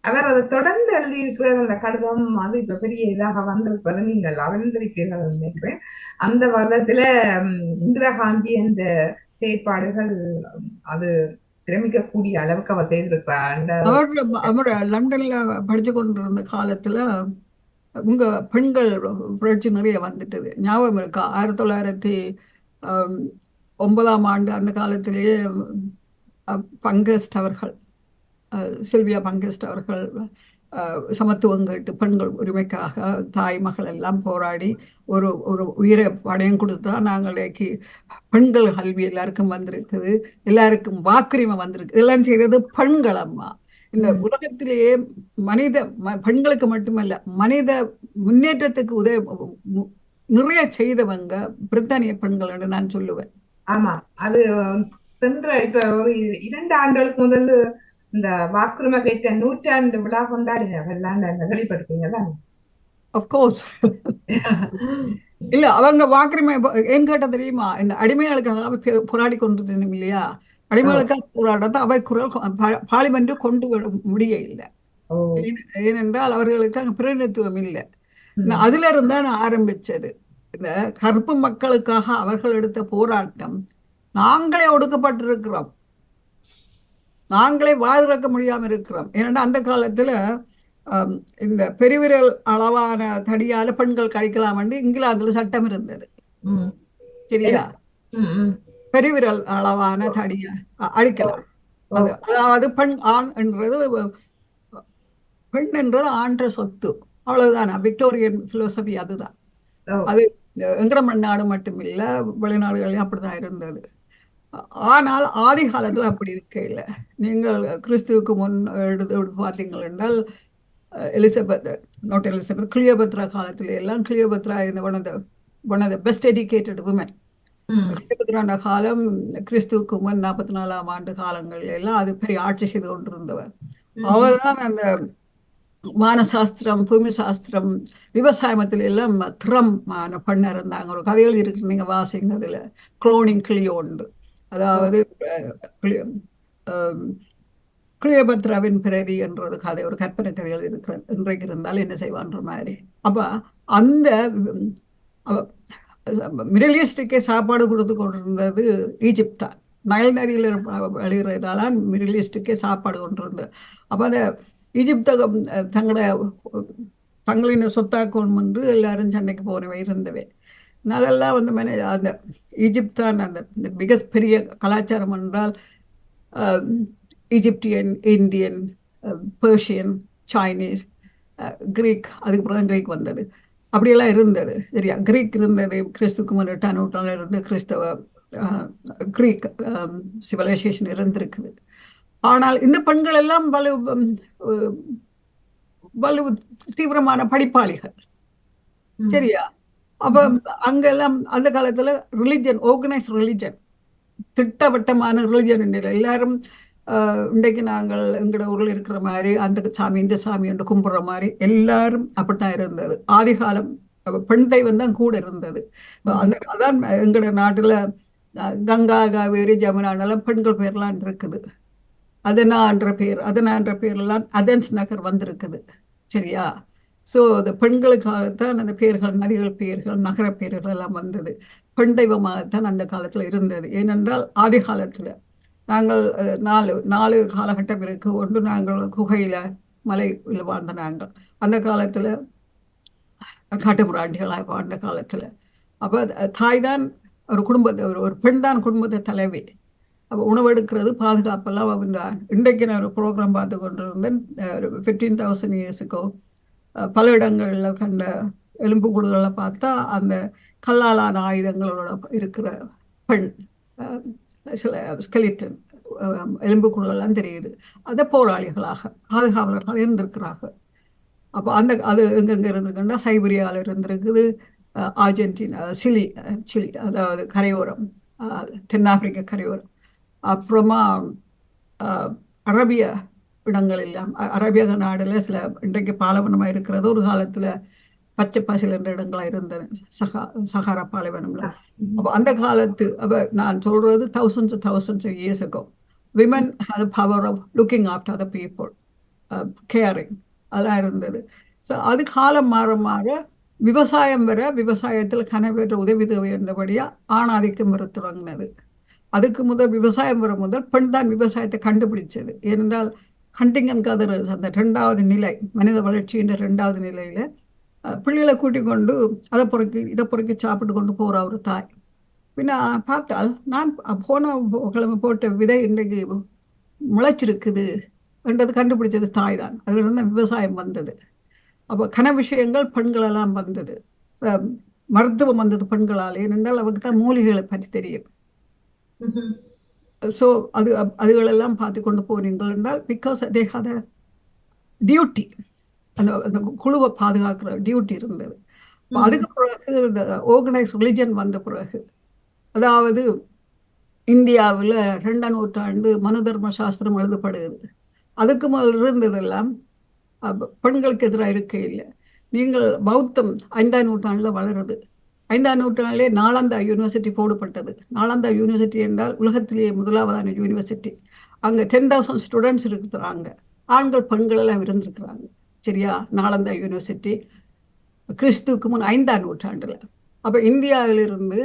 அவர் அதை தொடர்ந்து எழுதியிருக்கிற அந்த கடிதம் அது இப்ப பெரிய இதாக வந்திருப்பது நீங்கள் அறிந்திருப்பீர்கள் நினைக்கிறேன். அந்த வருடத்துல இந்திரா காந்தி அந்த செயற்பாடுகள் அது திறமிக்கக்கூடிய அளவுக்கு அவர் செய்திருக்கிறார். அவர் லண்டன்ல படிச்சு கொண்டிருந்த காலத்துல உங்க பெண்கள் புரட்சி நிறைய வந்துட்டது. ஞாபகம் இருக்கா? 1909 அந்த காலத்திலேயே பங்கஸ்ட் அவர்கள், சில்வியா பங்கஸ்ட் அவர்கள் சமத்துவம் கேட்டு பெண்கள் உரிமைக்காக தாய் மகள் எல்லாம் போராடி ஒரு ஒரு உயிரை படையம் கொடுத்தா நாங்கள் பெண்கள் கல்வி எல்லாருக்கும் வந்திருக்குது, எல்லாருக்கும் வாக்குரிமை வந்திருக்கு. இதெல்லாம் செய்தது பெண்கள் அம்மா. இந்த உலகத்திலேயே பெண்களுக்கு மட்டுமல்ல மனித முன்னேற்றத்துக்கு நிறைய செய்தவங்க பிரித்தானிய பெண்கள் என்று நான் சொல்லுவேன். ஆமா, அது சென்ற இப்ப ஒரு 2 ஆண்டுகளுக்கு முதல்ல இந்த வாக்குரிமை கேட்ட 100ஆண்டு விழா கொண்டாடினவர்கள் வெளிப்படுத்தீங்களா? அப்கோர்ஸ். இல்ல அவங்க வாக்குரிமை ஏன் கேட்ட தெரியுமா? இந்த அடிமைகளுக்காக போராடி கொண்டிருந்தோம் இல்லையா? அடிமைகளுக்காக போராட்டத்தை அவை குரல் பார்லிமெண்ட் கொண்டு வர முடிய இல்லை. ஏனென்றால் அவர்களுக்கு அங்க பிரதிநிதித்துவம் இல்லை. அதுல இருந்தா நான் ஆரம்பிச்சது. இந்த கருப்பு மக்களுக்காக அவர்கள் எடுத்த போராட்டம். நாங்களே ஒடுக்கப்பட்டிருக்கிறோம், நாங்களே வாதிறக்க முடியாம இருக்கிறோம். ஏன்னா அந்த காலத்துல இந்த பெருவிரல் அளவான தடியால பெண்கள் கடிக்கலாம் என்று இங்கிலாந்துல சட்டம் இருந்தது. சரியா? பெருவிரல் அளவான தடிய அடிக்கலாம். அதாவது ஆண் பெண் என்றது ஆண்ட சொத்து, அவ்வளவுதான். விக்டோரியன் பிலோசபி அதுதான். அது எங்கட மண்ணாடு மட்டுமில்ல, வெளிநாடுகளையும் அப்படிதான் இருந்தது. ஆனால் ஆதி காலத்துல அப்படி இருக்க இல்லை. நீங்கள் கிறிஸ்துவுக்கு முன் எடுத்து பார்த்தீங்கள் என்றால் கிளியோபத்ரா காலத்துல எல்லாம் Cleopatra one of the best educated woman. Cleopatra காலம் கிறிஸ்துவுக்கு முன் 44ஆம் ஆண்டு காலங்கள்ல எல்லாம் அது பெரிய ஆட்சி செய்து கொண்டிருந்தவர். அவர்தான் அந்த வானசாஸ்திரம், பூமி சாஸ்திரம், விவசாயத்துல எல்லாம் திறமான பெண்ண இருந்தாங்க. ஒரு கதைகள் இருக்கு, நீங்க வாசிங்க. அதுல குளோனிங் கிளியோண்டு, அதாவது கிளியோபத்ராவின் பிரதி என்றது கதை, ஒரு கற்பனை கதைகள் இருக்கிற இன்றைக்கு இருந்தால் என்ன செய்வான்ற மாதிரி. அப்ப அந்த மிடில் ஈஸ்டுக்கே சாப்பாடு கொடுத்து கொண்டிருந்தது ஈஜிப்ட் தான். நைல் நதியில் எழுகிறதால மிடில் ஈஸ்டுக்கே சாப்பாடு கொண்டிருந்தது. அப்ப அந்த ஈஜிப்த தங்களின் சொத்தாக்கணும் என்று எல்லாரும் சண்டைக்கு போனவை இருந்தவை. அதெல்லாம் அந்த ஈஜிப்ட் தான் அந்த மிக பெரிய கலாச்சாரம் என்றால் Egyptian, Indian, Persian, Chinese, Greek. அதுக்கு அப்புறம் தான் கிரீக் வந்தது. அப்படியெல்லாம் இருந்தது. சரியா? கிரீக் இருந்தது கிறிஸ்துக்கு முன் 8ஆம் நூற்றாண்டுல இருந்து கிறிஸ்தவ கிரீக் சிவிலைசேஷன் இருந்திருக்குது. ஆனால் இந்த பெண்கள் எல்லாம் வலு தீவிரமான படிப்பாளிகள். சரியா? அப்ப அங்கெல்லாம் அந்த காலத்துல ரிலிஜன், ஆர்கனைஸ்ட் ரிலிஜன், திட்டவட்டமான ரிலிஜன் இல்லை. எல்லாரும் இன்றைக்கு நாங்கள் எங்கட ஊரில் இருக்கிற மாதிரி அந்த சாமி இந்த சாமி என்று கும்பிடுற மாதிரி எல்லாரும் அப்படித்தான் இருந்தது. ஆதி காலம் பெண் தெய்வம் தான் கூட இருந்தது. அதான் எங்கட நாட்டுல கங்கா, காவேரி, ஜமுனானெல்லாம் பெண்கள் பேர்லாம் இருக்குது. அதனான்ற பேர்லாம் அதன்ஸ் நகர் வந்திருக்குது. சரியா? ஸோ அந்த பெண்களுக்காகத்தான் அந்த பேர்கள், நதிகள் பேர்கள், நகர பேர்கள் எல்லாம் வந்தது. பெண் தெய்வமாகத்தான் அந்த காலத்துல இருந்தது. ஏனென்றால் ஆதி காலத்துல நாங்கள் 4 காலகட்டம் இருக்கு. ஒன்று நாங்கள் குகையில மலையில் வாழ்ந்த நாங்கள் அந்த காலத்துல காட்டுமிராண்டிகளாக வாழ்ந்த காலத்துல. அப்ப தாய் தான் ஒரு குடும்பத்தை, ஒரு பெண் தான் குடும்பத்தை தலைவி. அப்போ உணவெடுக்கிறது, பாதுகாப்பெல்லாம் அவன்தான். இன்றைக்கு நான் ஒரு ப்ரோக்ராம் பார்த்து கொண்டிருந்தேன். 15,000 இயர்ஸுக்கோ பல இடங்கள்ல கண்ட எலும்புக்கூடுகளை பார்த்தா அந்த கல்லாலான ஆயுதங்களோட இருக்கிற பெண், சில ஸ்கெலிட்டன் எலும்புக்கூடுகள்லாம் தெரியுது. அதை போராளிகளாக, பாதுகாவலர்கள் இருந்திருக்கிறார்கள். அப்போ அது எங்கெங்க இருந்திருக்குன்னா சைபீரியாவில் இருந்திருக்குது, அர்ஜென்டினா, சிலி, அதாவது கரையோரம், தென்னாப்பிரிக்க கரையோரம். அப்புறமா அரபிய இடங்கள் எல்லாம், அரபிய நாடுல சில இன்றைக்கு பாலைவனமா இருக்கிறது ஒரு காலத்துல பச்சை பசில் என்ற இடங்களா இருந்தன, சஹாரா பாலைவனம்ல. அப்போ அந்த காலத்து, நான் சொல்றது thousands of years ago, women had the power of looking after other people, caring, அதெல்லாம் இருந்தது. ஸோ அது காலம் மாற மாற விவசாயம் வர, விவசாயத்துல கனவேற்ற உதவி தேவை என்றபடியா ஆணாதிக்கம் வர தொடங்கினது. அதுக்கு முதல் விவசாயம் வர முதல் பெண் தான் விவசாயத்தை கண்டுபிடிச்சது. ஏனென்றால் ஹண்டிங்கன் கதர், அந்த 2வது நிலை, மனித வளர்ச்சியின் 2வது நிலையில பிள்ளைகளை கூட்டிக் கொண்டு அதை இதை பொறுக்கி சாப்பிட்டு கொண்டு போற ஒரு தாய். பின்ன பார்த்தால் நான் போன கிழமை போட்ட விதை இன்றைக்கு முளைச்சிருக்குது என்றது கண்டுபிடிச்சது தாய் தான். அதுல இருந்து விவசாயம் வந்தது. அப்போ கன விஷயங்கள் பெண்களெல்லாம் வந்தது. மருத்துவம் வந்தது பெண்களால். ஏனென்றால் அவருக்கு தான் மூலிகைகளை பற்றி தெரியுது. ஸோ அதுகளெல்லாம் பார்த்து கொண்டு போனீங்கள் என்றால் because they had a duty, அந்த குழுவை பாதுகாக்கிற டியூட்டி இருந்தது. அதுக்கு பிறகு இந்த ஆர்கனைஸ் ரிலிஜன் வந்த பிறகு, அதாவது இந்தியாவில் 2ஆம் நூற்றாண்டு மனு தர்ம சாஸ்திரம் எழுதப்படுகிறது. அதுக்கு முதல் இருந்ததெல்லாம் பெண்களுக்கு எதிராக இருக்க இல்லை. நீங்கள் பௌத்தம் 5ஆம் நூற்றாண்டில் வளருது. 5ஆம் நூற்றாண்டிலே நாலந்தா யூனிவர்சிட்டி போடப்பட்டது. நாலந்தா யூனிவர்சிட்டி என்றால் உலகத்திலேயே முதலாவதான யூனிவர்சிட்டி. அங்கே 10,000 ஸ்டூடெண்ட்ஸ் இருக்கிறாங்க. ஆண்கள் பெண்கள் எல்லாம் இருந்திருக்கிறாங்க. சரியா? நாலந்தா யூனிவர்சிட்டி கிறிஸ்துவுக்கு முன் 5ஆம் நூற்றாண்டுல. அப்ப இந்தியாவிலிருந்து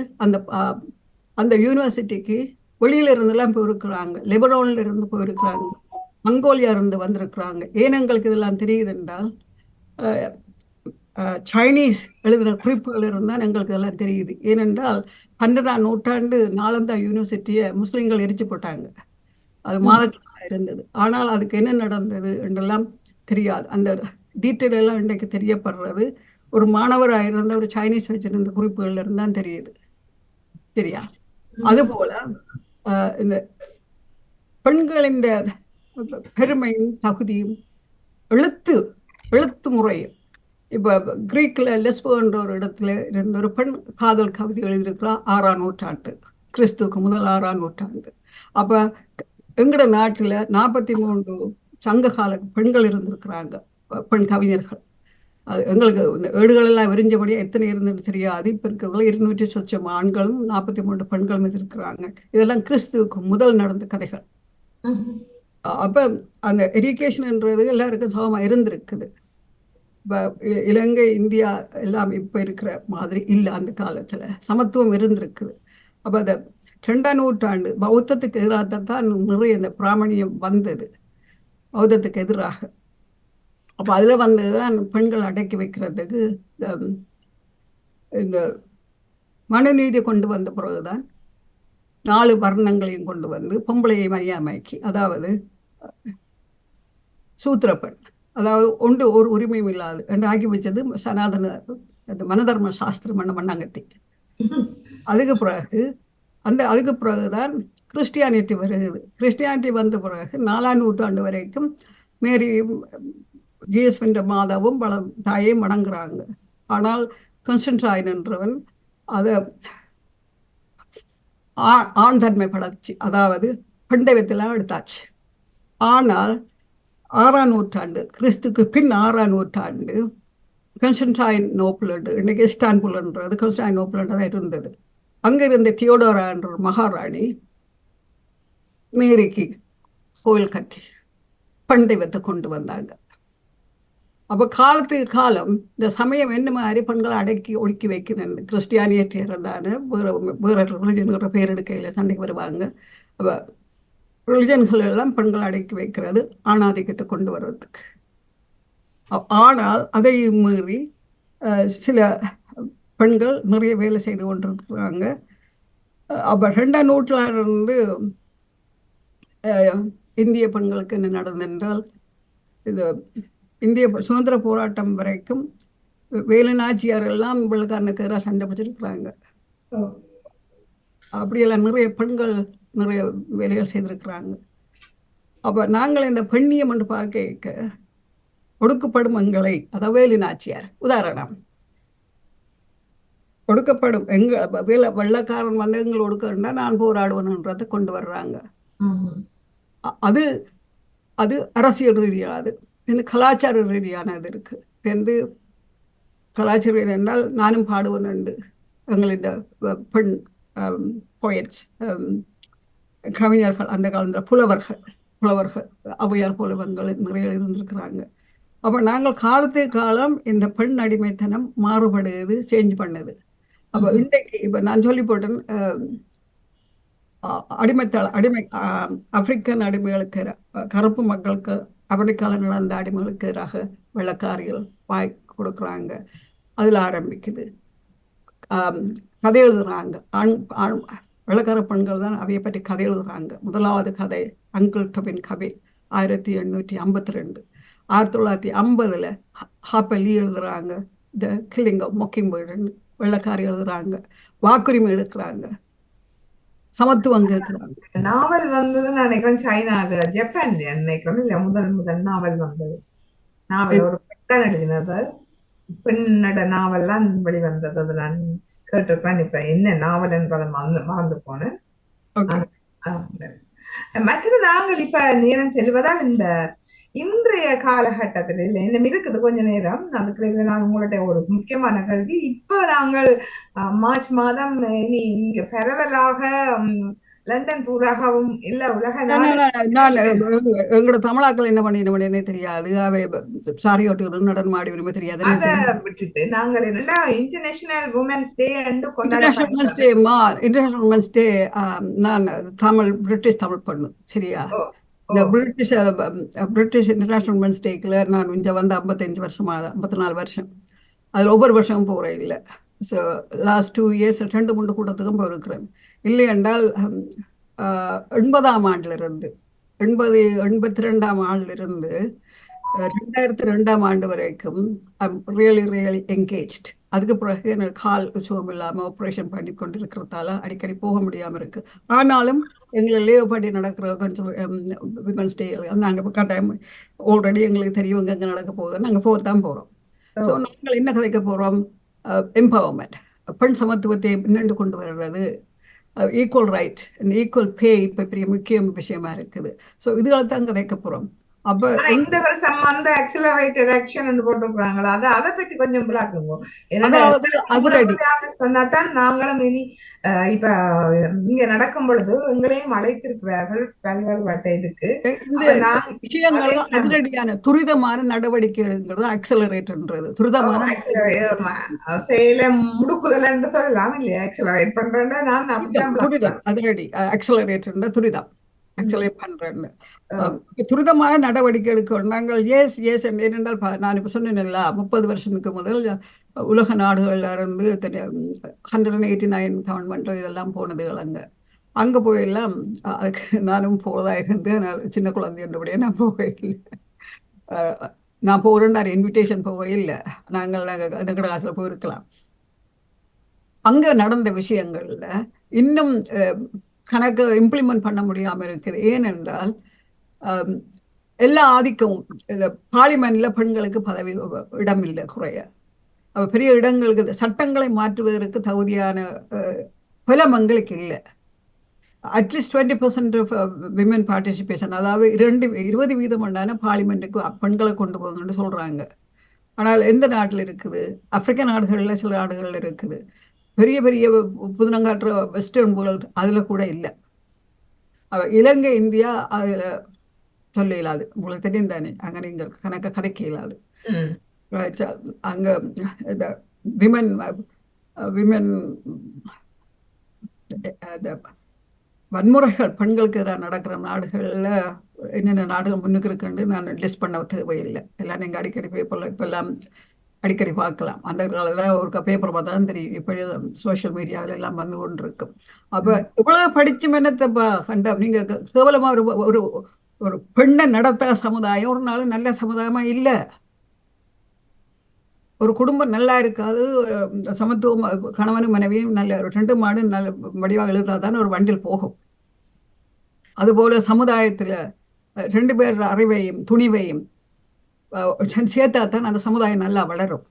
அந்த யூனிவர்சிட்டிக்கு வெளியில இருந்தெல்லாம் போயிருக்கிறாங்க. லெபனான்ல இருந்து போயிருக்கிறாங்க, மங்கோலியா இருந்து வந்திருக்கிறாங்க. ஏன் எங்களுக்கு இதெல்லாம் தெரியுது என்றால் சைனீஸ் எழுதின குறிப்புகள் இருந்தால் எங்களுக்கு எல்லாம் தெரியுது. ஏனென்றால் 12ஆம் நூற்றாண்டு நாலந்தா யூனிவர்சிட்டியை முஸ்லிம்கள் எரிச்சு போட்டாங்க. அது மாதக்கணக்காக இருந்தது. ஆனால் அதுக்கு என்ன நடந்தது என்றெல்லாம் தெரியாது. அந்த டீட்டெயில் எல்லாம் இன்றைக்கு தெரியப்படுறது ஒரு மாணவராக இருந்த ஒரு சைனீஸ் வச்சிருந்த குறிப்புகள்ல இருந்தான் தெரியுது. சரியா? அதுபோல இந்த பெண்களின் பெருமையும் தகுதியும் எழுத்து முறையும். இப்ப கிரீக்ல லெஸ்போன்ற ஒரு இடத்துல இருந்த ஒரு பெண் காதல் கவிதை எழுதியிருக்கிறார் 6ஆம் நூற்றாண்டு, கிறிஸ்துவுக்கு முதல் 6ஆம் நூற்றாண்டு. அப்ப எங்கட நாட்டுல 43 சங்ககால பெண்கள் இருந்திருக்கிறாங்க, பெண் கவிஞர்கள். அது எங்களுக்கு இந்த ஏடுகள் எல்லாம் விரிஞ்சபடியா எத்தனை இருந்துன்னு தெரியாது. இப்ப இருக்கிறதுல 200 சொச்சம் ஆண்களும் 43 பெண்களும் இருக்கிறாங்க. இதெல்லாம் கிறிஸ்துவுக்கு முதல் நடந்த கதைகள். அப்ப அந்த எஜுகேஷன்ன்றது எல்லாருக்கும் சமமா இருந்திருக்குது. இப்ப இலங்கை இந்தியா எல்லாம் இப்ப இருக்கிற மாதிரி இல்லை. அந்த காலத்துல சமத்துவம் இருந்திருக்குது. அப்ப அந்த 2ஆம் நூற்றாண்டு பௌத்தத்துக்கு எதிராக தான் நிறைய இந்த பிராமணியம் வந்தது, பௌத்தத்துக்கு எதிராக. அப்ப அதுல வந்துதான் பெண்கள் அடக்கி வைக்கிறதுக்கு இந்த மனுநீதி கொண்டு வந்த பிறகுதான் 4 வர்ணங்களையும் கொண்டு வந்து பொம்பளையை மரியாமைக்கு, அதாவது சூத்திர பெண், அதாவது ஒன்று ஒரு உரிமையும் இல்லாது என்று ஆக்கி வச்சது சனாதன மனதர்ம சாஸ்திரம் மண்ணாங்கட்டி. அதுக்கு பிறகுதான் கிறிஸ்டியானிட்டி வருகிறது. கிறிஸ்டியானிட்டி வந்த பிறகு 4ஆம் நூற்றாண்டு வரைக்கும் மேரியும் ஜேசுவின் மாதாவும் பல தாயையும் வணங்குறாங்க. ஆனால் கான்ஸ்டன்டைன் என்றவன் அதை ஆண் தன்மை படைச்சு, அதாவது பெண்டவத்தெல்லாம் எடுத்தாச்சு. ஆனால் 6ஆம் நூற்றாண்டு, கிறிஸ்துக்கு பின் 6ஆம் நூற்றாண்டு கான்ஸ்டன்டைன் நோபிள், இன்னைக்கு இஸ்தான்புல்ன்றது கான்ஸ்டன்டைன் நோபிள்ன்றதான் இருந்தது. அங்க இருந்த தியோடோரா என்ற ஒரு மகாராணி மேரிக்கு கோயில் கட்டி பண்டவத்தை கொண்டு வந்தாங்க. அப்ப காலத்துக்கு காலம் இந்த சமயம் என்ன மாதிரி பெண்களை அடக்கி ஒடுக்கி வைக்கிறேன். கிறிஸ்டியானியத்தை இருந்தானு வேற ரிலிஜன்கிற பேர் எடுக்கையில சண்டைக்கு வருவாங்க. அப்ப ரிலிஜன்கள் எல்லாம் பெண்களை அடக்கி வைக்கிறது ஆணாதிக்கத்தை கொண்டு வர்றதுக்கு. ஆனால் அதை மீறி சில பெண்கள் நிறைய வேலை செய்து கொண்டிருக்கிறாங்க. அப்ப 2ஆம் நூற்றாண்டிலிருந்து இந்திய பெண்களுக்கு என்ன நடந்தென்றால், இது இந்திய சுதந்திர போராட்டம் வரைக்கும் வேலு நாச்சியார் எல்லாம் வெள்ளக்காரனுக்கு எதிராக சண்டை பிடிச்சிருக்கிறாங்க. அப்படியெல்லாம் நிறைய பெண்கள் நிறைய வேலைகள் செய்திருக்கிறாங்க. அப்ப நாங்கள் இந்த பெண்ணியம் என்று பார்க்க ஒடுக்கப்படும் எங்களை, அதாவது வேலு நாச்சியார் உதாரணம், ஒடுக்கப்படும் வெள்ளக்காரன் வந்து எங்களை ஒடுக்கா நான் போராடுவேன்ன்றதை கொண்டு வர்றாங்க. அது அது அரசியல் ரீதியானது. இந்த கலாச்சார ரீதியானது இருக்கு. வந்து கலாச்சார ரீதியாக என்றால் நானும் பாடுவேன் உண்டு. எங்களின் பெண் போயட்ஸ், கவிஞர்கள், அந்த காலத்தில் புலவர்கள் ஔவையார் போலவங்கள் நிறைய இருந்திருக்கிறாங்க. அப்ப நாங்கள் காலத்துக்கு காலம் இந்த பெண் அடிமைத்தனம் மாறுபடுது, சேஞ்ச் பண்ணுது. அப்ப இன்றைக்கு இப்ப நான் சொல்லி போட்டேன், அடிமை ஆப்பிரிக்கன் அடிமைகளுக்கு, கருப்பு மக்களுக்கு, அமெரிக்காவில் நடந்த அடிமைகளுக்கு எதிராக வெள்ளக்காரிகள் வாய் கொடுக்குறாங்க. அதுல ஆரம்பிக்குது. கதை எழுதுறாங்க. வெள்ளக்கார பெண்கள் தான் அவைய பற்றி கதை எழுதுறாங்க. முதலாவது கதை அங்கிள் டொபின் கபில், 1852. 1950 ஹாப்பர் லீ எழுதுறாங்க த கில்லிங் ஆஃப் மொக்கிங் வெள்ளக்காரி எழுதுறாங்க, வாக்குரிமை எடுக்கிறாங்க, சமத்துவம் கேட்கிறாங்க. நாவல் வந்தது நான் நினைக்கிறேன் சைனால, ஜப்பான்ல நினைக்கிறேன். இல்ல முதல் நாவல் வந்தது. நாவல் ஒரு பெண் எழுதினது, பெண்ணோட நாவல்லாம் வெளிவந்தது. அது நான் கேட்டிருக்கேன். இப்ப என்ன நாவல் என்பதை மறந்து போனேன். ஓகே. மற்றது நாங்கள் இப்ப நேரம் செல்வதால் இந்த இன்றைய காலகட்டத்தில் இல்லை இன்னும் இருக்குது கொஞ்ச நேரம் அதுக்கு நான் உங்கள்ட்ட ஒரு முக்கியமான கேள்வி. இப்ப நாங்கள் மார்ச் மாதம் இனி இங்க பரவலாக லண்டன் பூராகவும் இல்ல உலக நாடு எங்களோட தமிழாக்கள் என்ன பண்ணினே தெரியாது, அவை சாரி ஓட்டு நடனமாடி உரிமை தெரியாது. அதை விட்டுட்டு நாங்கள் என்னடா international women's day international women's day நான் தமிழ் பிரிட்டிஷ் தமிழ் பண்ணு சரியா. இந்த பிரிட்டிஷ் இன்டர்நேஷனல் உமன்ஸ் டேக்குல நான் இங்க வந்து 55 வருஷமா 54 வருஷம் அதில் ஒவ்வொரு வருஷமும் போகிறேன் இல்லை. ஸோ லாஸ்ட் 2 இயர்ஸ் 2-3 கூட்டத்துக்கும் போயிருக்கிறேன். இல்லை என்றால் 80ஆம் ஆண்டிலிருந்து 82ஆம் ஆண்டிலிருந்து 2002ஆம் ஆண்டு வரைக்கும் ஐம் ரியலி என்கேஜ்ட். அதுக்கு பிறகு எனக்கு கால் சுகம் இல்லாமல் ஆப்ரேஷன் பண்ணி கொண்டிருக்கிறதால அடிக்கடி போக முடியாமல் இருக்கு. ஆனாலும் எங்களை லேவ் பண்ணி நடக்கிற விமன்ஸ் டே நாங்கள் கட்டாயம் ஆல்ரெடி எங்களுக்கு தெரியும் எங்கே நடக்க போகுதுன்னு நாங்கள் போகத்தான் போகிறோம். ஸோ நாங்கள் என்ன கதைக்க போகிறோம்? எம்பவர்மெண்ட், பெண் சமத்துவத்தை முன்னெண்டு கொண்டு வர்றது, ஈக்குவல் ரைட், ஈக்குவல் பே இப்போ பெரிய முக்கிய விஷயமா இருக்குது. ஸோ இதுகளை தான் கதைக்க போகிறோம். அப்ப இந்த வருஷம் வந்து அக்ஸலரேட்டட் ஆக்ஷன் போட்டுருக்காங்களா, அதை பத்தி கொஞ்சம் விளக்குங்க. சொன்னாதான் நாங்களும் இனி இப்ப இங்க நடக்கும் பொழுது எங்களையும் அழைத்திருக்கிறார்கள் பல்வேறுபட்ட இதுக்கு. இந்த விஷயங்கள் அதிரடியான துரிதமான நடவடிக்கைகள் அக்ஸலரேட்ன்றது. துரிதமான செயல முடுக்குதல் என்று சொல்லலாம் இல்லையா? அக்ஸலரேட் பண்றேன் நான் அதிரடி அக்ஸலரேட் துரிதம் ஆக்சுவலேட் பண்றேன்னு துரிதமான நடவடிக்கை எடுக்கணும். நாங்கள் ஏஸ் ஏனென்றால் நான் இப்ப சொன்னேன்ல 30 வருஷத்துக்கு முதல் உலக நாடுகள்ல இருந்து 189 கவர்மெண்ட் இதெல்லாம் போனதுகள் அங்க போயெல்லாம் அதுக்கு நானும் போவதா இருந்து சின்ன குழந்தைன்றபடியே நான் போகவில்லை. நான் போறேன் இன்விடேஷன் போக இல்லை. நாங்கள் எங்கட காசுல போயிருக்கலாம். அங்க நடந்த விஷயங்கள்ல இன்னும் கணக்கு இம்ப்ளிமெண்ட் பண்ண முடியாம இருக்குது. ஏனென்றால் எல்லா ஆதிக்கமும் பார்லிமெண்ட்ல பெண்களுக்கு பதவி இடம் இல்லை குறைய. பெரிய இடங்களுக்கு சட்டங்களை மாற்றுவதற்கு தகுதியான பலம் எங்களுக்கு இல்லை. அட்லீஸ்ட் 20% ஆஃப் விமன் பார்ட்டிசிபேஷன், அதாவது 20% பார்லிமெண்ட்டுக்கு பெண்களை கொண்டு போங்கன்னு சொல்றாங்க. ஆனால் எந்த நாட்டில் இருக்குது? ஆப்பிரிக்க நாடுகள்ல சில நாடுகள்ல இருக்குது. பெரிய பெரிய புதுநங்காற்ற வெஸ்டர்ன் வேர்ல்டு அதுல கூட இல்லை. இலங்கை இந்தியா அதுல சொல்ல இயலாது. உங்களுக்கு தெரியும் தானே, அங்க நீங்கள் கணக்க கதைக்க இயலாது. அங்க இந்த விமன் வன்முறைகள் பெண்களுக்கு எதிராக நடக்கிற நாடுகள்ல என்னென்ன நாடுகள் முன்னுக்கு இருக்குன்னு நான் லிஸ்ட் பண்ண தேவையில்லை. எல்லாம் நீங்க அடிக்கடி பேப்பர்ல இப்ப எல்லாம் அடிக்கடி பார்க்கலாம். அந்த காலத்துல ஒரு பேப்பர் பார்த்தா தான் தெரியும். இப்ப சோசியல் மீடியாவில எல்லாம் வந்து கொண்டு இருக்கும். அப்ப இவ்வளவு படிச்சு மென்னத்தை கண்ட நீங்க கேவலமா ஒரு ஒரு பெண்ணை நடத்த சமுதாயம் ஒரு நாள் நல்ல சமுதாயமா இல்ல. ஒரு குடும்பம் நல்லா இருக்காது. சமத்துவம் கணவனும் மனைவியும் நல்ல 2 மாடு நல்ல வடிவாக எழுதாதான் ஒரு வண்டில் போகும். அதுபோல சமுதாயத்துல 2 பேர் அறிவையும் துணிவையும் சேர்த்தாத்தான் அந்த சமுதாயம் நல்லா வளரும்.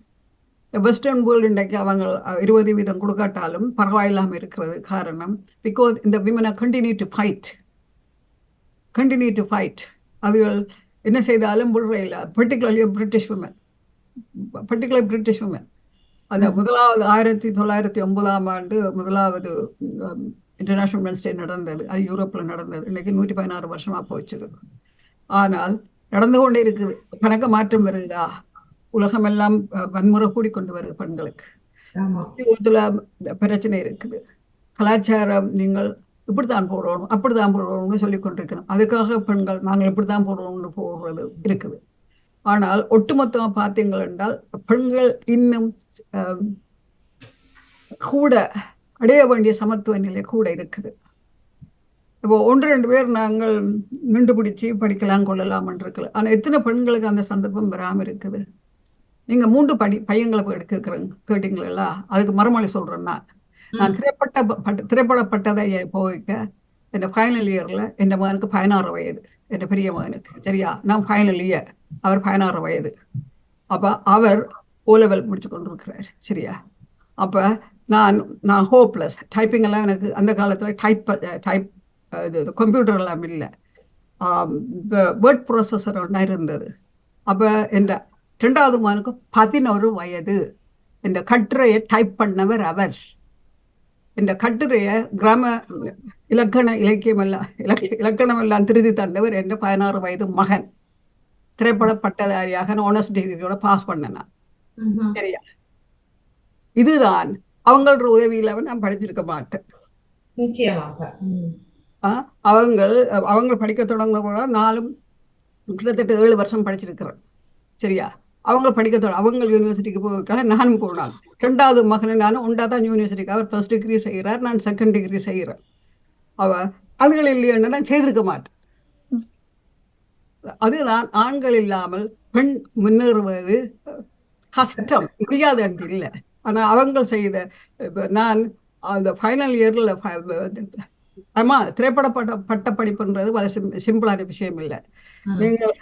வெஸ்டர்ன் வேர்ல்டு இன்றைக்கு அவங்க 20% கொடுக்காட்டாலும் பரவாயில்லாம இருக்கிறது. காரணம் பிகாஸ் இந்த விமனை கண்டினியூ டு ஃபைட். அதுகள் என்ன செய்தாலும் விடுறையில் பர்டிகுலர்லி பிரிட்டிஷ் விமன் அந்த முதலாவது 1909ஆம் ஆண்டு முதலாவது இன்டர்நேஷனல் உமன்ஸ் டே நடந்தது. அது யூரோப்ல நடந்தது. இன்னைக்கு 116 வருஷமா போச்சுது. ஆனால் நடந்து கொண்டே இருக்குது. கணக்க மாற்றம் வருதா? உலகம் எல்லாம் வன்முறை கூடிக்கொண்டு வருது. பெண்களுக்கு பிரச்சனை இருக்குது. கலாச்சாரம் நீங்கள் இப்படித்தான் போடணும் அப்படித்தான் போடணும்னு சொல்லிக் கொண்டிருக்கணும். அதுக்காக பெண்கள் நாங்கள் இப்படித்தான் போடணும்னு போடுறது இருக்குது. ஆனால் ஒட்டுமொத்தமா பார்த்தீங்கள் என்றால் பெண்கள் இன்னும் கூட அடைய வேண்டிய சமத்துவ நிலை கூட இருக்குது. இப்போ 1-2 பேர் நாங்கள் நின்று பிடிச்சி படிக்கலாம் கொள்ளலாம் இருக்கல. ஆனா எத்தனை பெண்களுக்கு அந்த சந்தர்ப்பம் வராம இருக்குது? நீங்க 3 பையங்களை கேட்டீங்களா? அதுக்கு மறுமொழி சொல்றேன். நான் திரைப்படப்பட்டதை போய்க்க என் ஃபைனல் இயர்ல என் மகனுக்கு 16 வயது, என் பெரிய மகனுக்கு. சரியா? நான் ஃபைனல் இயர், அவர் 16 வயது. அப்ப அவர் O level முடிச்சு கொண்டிருக்கிறார். சரியா? அப்ப நான் ஹோப்லெஸ். டைப்பிங் எல்லாம் எனக்கு அந்த காலத்துல டைப் கம்ப்யூட்டர் எல்லாம் இல்லை. வேர்ட் ப்ராசஸர் ஒன்றா இருந்தது. அப்ப என் 2வது மகனுக்கு 11 வயது. இந்த கட்டுரையை டைப் பண்ணவர் அவர். இந்த கட்டுரைய கிராம இலக்கணம் எல்லாம் திருதி தந்தவர் என் 16 வயது மகன். திரைப்பட பட்டதாரியாக ஆனர்ஸ் டிகிரியோட பாஸ் பண்ணேன். சரியா? இதுதான் அவங்களோட உதவியில நான் படிச்சிருக்க மாட்டேன். அவங்க படிக்க தொடங்க நானும் கிட்டத்தட்ட 7 வருஷம் படிச்சிருக்கிறேன். சரியா? அவங்க அவங்க யூனிவர்சிட்டிக்கு போவதற்காக நானும் போனான். 2வது மகனை நானும் உண்டாதான் யூனிவர்சிட்டிக்கு. அவர் 1st டிகிரி செய்கிறார், நான் 2nd டிகிரி செய்கிறேன். அதுகள் இல்லைன்னு நான் செய்திருக்க மாட்டேன். அதுதான் ஆண்கள் இல்லாமல் பெண் முன்னேறுவது கஷ்டம், முடியாது என்று இல்லை. ஆனா அவங்க செய்த நான் அந்த ஃபைனல் இயர்ல திரைப்பட பட்ட படிப்புன்றது சிம்பிளான விஷயம் இல்லை. நீங்கள்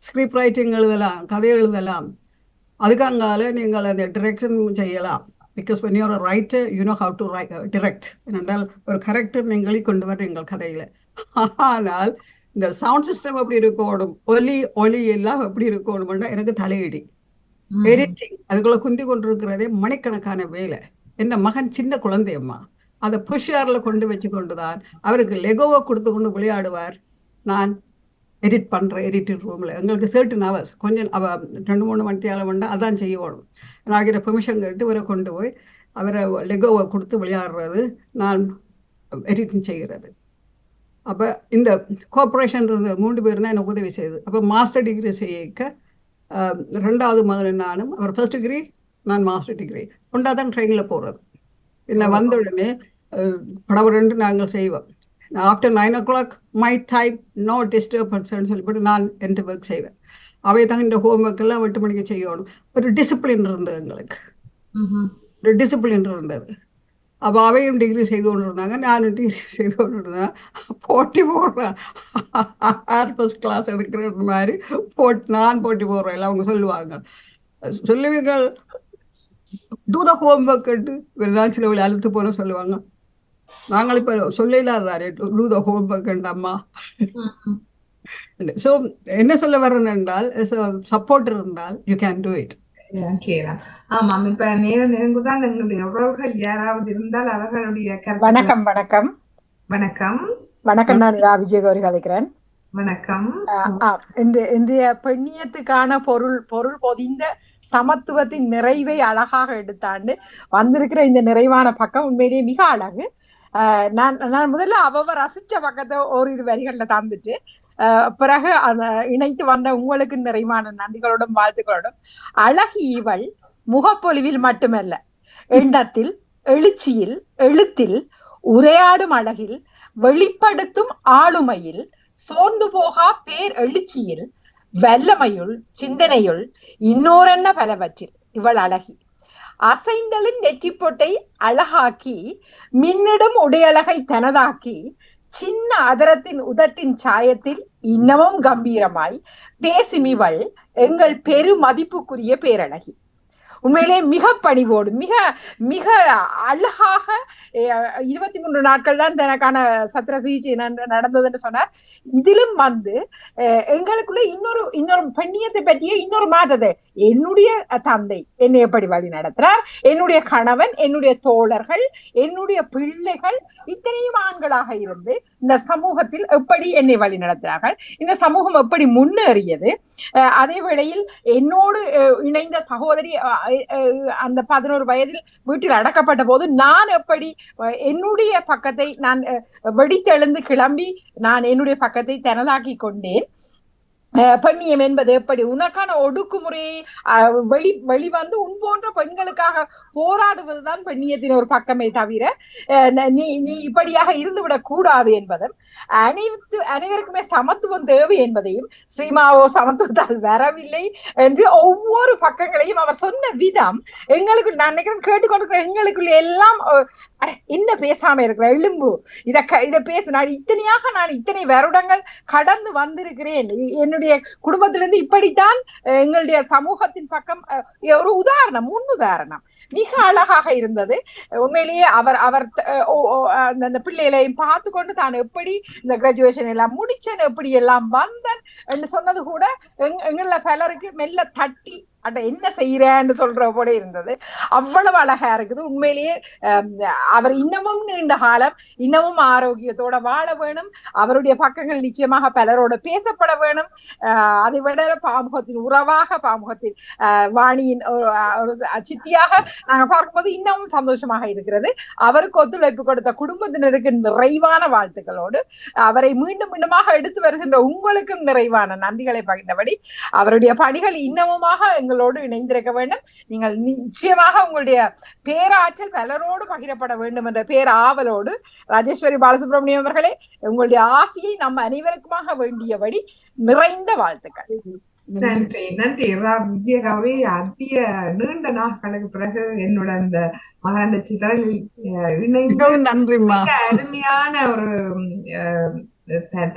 ஸ்கிரிப்ட் ரைட்டிங் எழுதலாம், கதை எழுதலாம், அதுக்காங்கால நீங்கள் அந்த டிரெக்ஷன் செய்யலாம். Because when you're a writer you know how to direct. என்றால் ஒரு கரெக்டர் நீங்களே கொண்டு வர எங்கள் கதையில. ஆனால் இந்த சவுண்ட் சிஸ்டம் எப்படி இருக்கணும், ஒலி எல்லாம் எப்படி இருக்கணும்னா எனக்கு தலையிடி. எடிட்டிங் அதுக்குள்ள குந்தி கொண்டிருக்கிறதே மணிக்கணக்கான வேலை. என்ன மகன் சின்ன குழந்தையம்மா, அதை புஷ்யார்ல கொண்டு வச்சு கொண்டுதான் அவருக்கு லெகோவை கொடுத்து கொண்டு விளையாடுவார். நான் எடிட் பண்றேன் எடிட்டிங் ரூம்ல. எங்களுக்கு certain hours கொஞ்சம் 2-3 மணி நேரம் வேண்டாம், அதான் செய்யணும். நான் கிட்ட பெர்மிஷன் கேட்டு இவரை கொண்டு போய் அவரை லெகோவை கொடுத்து விளையாடுறது, நான் எடிட்டிங் செய்கிறது. அப்ப இந்த கோஆபரேஷன் 3 பேர் தான் எனக்கு உதவி செய்யுது. அப்ப மாஸ்டர் டிகிரி செய்யக்க 2வது மகன் நானும், அவர் 1st டிகிரி, நான் மாஸ்டர் டிகிரி. 1வது ட்ரெயின்ல போறது. இல்லை வந்த உடனே படம் 2 நாங்கள் செய்வோம். After 9 o'clock my time, no disturbance சொல்லிவிட்டு நான் என் ஒர்க் செய்வேன். அவை தான் இந்த ஹோம்ஒர்க் எல்லாம் 8 மணிக்கு செய்யணும். ஒரு டிசிப்ளின் இருந்தது எங்களுக்கு, ஒரு டிசிப்ளின் இருந்தது. அப்போ அவையும் டிகிரி செய்து கொண்டு இருந்தாங்க, நானும் டிகிரி செய்து கொண்டு இருந்தேன். போட்டி போடுறேன், ஃபர்ஸ்ட் கிளாஸ் எடுக்கிற மாதிரி நான் போட்டி போடுறேன். இல்லை அவங்க சொல்லுவீங்க டூ த ஹோம்ஒர்க் நான் சில வழி அழுத்து போன சொல்லுவாங்க. நாங்கள் இப்ப சொல்லலாதாரே டூ த ஹோம்ஒர்க் அம்மா. சோ என்ன சொல்ல வர்றேன் என்றால், சப்போர்ட் இருந்தால் யூ கேன் டூ இட். ஆமாம். இப்ப நெருங்குதான் எங்களுடைய உறவுகள் யாராவது இருந்தால் அவர்களுடைய வணக்கம். வணக்கம் வணக்கம் வணக்கம். நான் ரா விஜயகௌரி கதைக்கிறேன். வணக்கம். இன்றைய பெண்ணியத்துக்கான பொருள் பொதிந்த சமத்துவத்தின் நிறைவை அழகாக எடுத்தாண்டு வந்திருக்கிற இந்த நிறைவான பக்கம் உண்மையிலேயே மிக அழகு. நான் முதல்ல அவ ரசிச்ச பக்கத்தை ஓரிரு வரிகள்ல தந்துட்டு பிறகு இணைத்து வந்த உங்களுக்கு நிறைவான நன்றிகளோடும் வாழ்த்துக்களோடும். அழகி இவள் முகப்பொலிவில் மட்டுமல்ல, எண்ணத்தில், எழுச்சியில், எழுத்தில், உரையாடும் அழகில், வெளிப்படுத்தும் ஆளுமையில், சோர்ந்து போகா பேர் எழுச்சியில், வல்லமையுள், சிந்தனையுள், இன்னோரென்ன பலவற்றில் இவள் அழகி. அசைந்தலின் நெற்றிப்பொட்டை அழகாக்கி, மின்னிடும் உடையழகை தனதாக்கி, சின்ன அதரத்தின் உதட்டின் சாயத்தில் இன்னமும் கம்பீரமாய் பேசுமிவள் எங்கள் பெருமதிப்புக்குரிய பேரழகி. உண்மையிலே மிக பணிவோடு மிக மிக அழகாக 23 நாட்கள் தான் தனக்கான சத்திர சிகிச்சை நடந்ததுன்னு சொன்னார். இதிலும் எங்களுக்குள்ள இன்னொரு பெண்ணியத்தை பற்றிய இன்னொரு மாற்றத்தை, என்னுடைய தந்தை என்னை எப்படி வழி நடத்துறார், என்னுடைய கணவன், என்னுடைய தோழர்கள், என்னுடைய பிள்ளைகள் இத்தனையும் ஆண்களாக இருந்து இந்த சமூகத்தில் எப்படி என்னை வழி நடத்துறார்கள், இந்த சமூகம் எப்படி முன்னேறியது, அதே வேளையில் என்னோடு இணைந்த சகோதரி அந்த 11 வயதில் வீட்டில் அடக்கப்பட்ட போது நான் எப்படி என்னுடைய பக்கத்தை நான் வெடித்தெழுந்து கிளம்பி நான் என்னுடைய பக்கத்தை தனதாக்கி கொண்டேன். பெண்ணியம் என்பது எப்படி உனக்கான ஒடுக்குமுறையை வெளிவந்து உன் போன்ற பெண்களுக்காக போராடுவதுதான் பெண்ணியத்தின் ஒரு பக்கமே தவிர நீ இப்படியாக இருந்துவிடக் கூடாது என்பதும் அனைவருக்குமே சமத்துவம் தேவை என்பதையும் ஸ்ரீமாவோ சமத்துவத்தால் வரவில்லை என்று ஒவ்வொரு பக்கங்களையும் அவர் சொன்ன விதம் எங்களுக்கு நான் நினைக்கிறேன் கேட்டுக்கொண்டிருக்கிற எங்களுக்குள்ள எல்லாம் என்ன பேசாம இருக்கிற எலும்பு இதை பேச நான் இத்தனை வருடங்கள் கடந்து வந்திருக்கிறேன் என்னுடைய குடும்பத்திலிருந்து இப்படித்தான் எங்களுடைய சமூகத்தின் பக்கம் ஒரு முன் உதாரணம் மிக அழகாக இருந்தது உண்மையிலேயே அவர் அந்த பிள்ளைகளையும் பார்த்து கொண்டு தான் எப்படி இந்த கிராஜுவேஷன் எல்லாம் முடிச்சேன் எப்படி எல்லாம் வந்தேன் என்று சொன்னது கூட எங்கள பலருக்கு மெல்ல தட்டி அட என்ன செய்யறேன்னு சொல்ற போல இருந்தது. அவ்வளவு அழகா இருக்குது உண்மையிலேயே. அவர் இன்னமும் நீண்ட காலம் இன்னமும் ஆரோக்கியத்தோட வாழ வேணும். அவருடைய பக்கங்கள் நிச்சயமாக பலரோட பேசப்பட வேணும். அதை விட பாமுகத்தின் உறவாக பாமுகத்தின் வாணியின் ஒரு சித்தியாக நாங்க பார்க்கும்போது இன்னமும் சந்தோஷமாக இருக்கிறது. அவருக்கு ஒத்துழைப்பு கொடுத்த குடும்பத்தினருக்கு நிறைவான வாழ்த்துக்களோடு அவரை மீண்டும் மீண்டுமாக எடுத்து வருகின்ற உங்களுக்கும் நிறைவான நன்றிகளை பகிர்ந்தபடி அவருடைய பணிகள் இன்னமுமாக எங்களோடு இணைந்திருக்க வேண்டும். நீங்கள் நிச்சயமாக உங்களுடைய பேராற்றல் பலரோடு பகிரப்பட வேண்டும் என்ற பேராவலோடு ராஜேஸ்வரி பாலசுப்ரமணியம் அவர்களே உங்களுடைய ஆசையை நம்ம அனைவருக்குமாக வேண்டியபடி நிறைந்த வாழ்த்துக்கள். நன்றி நன்றி விஜயகௌரி. அதிக நீண்ட நாட்களுக்கு பிறகு என்னோட அந்த மகாண்ட சிதறலில் இணைந்து அருமையான ஒரு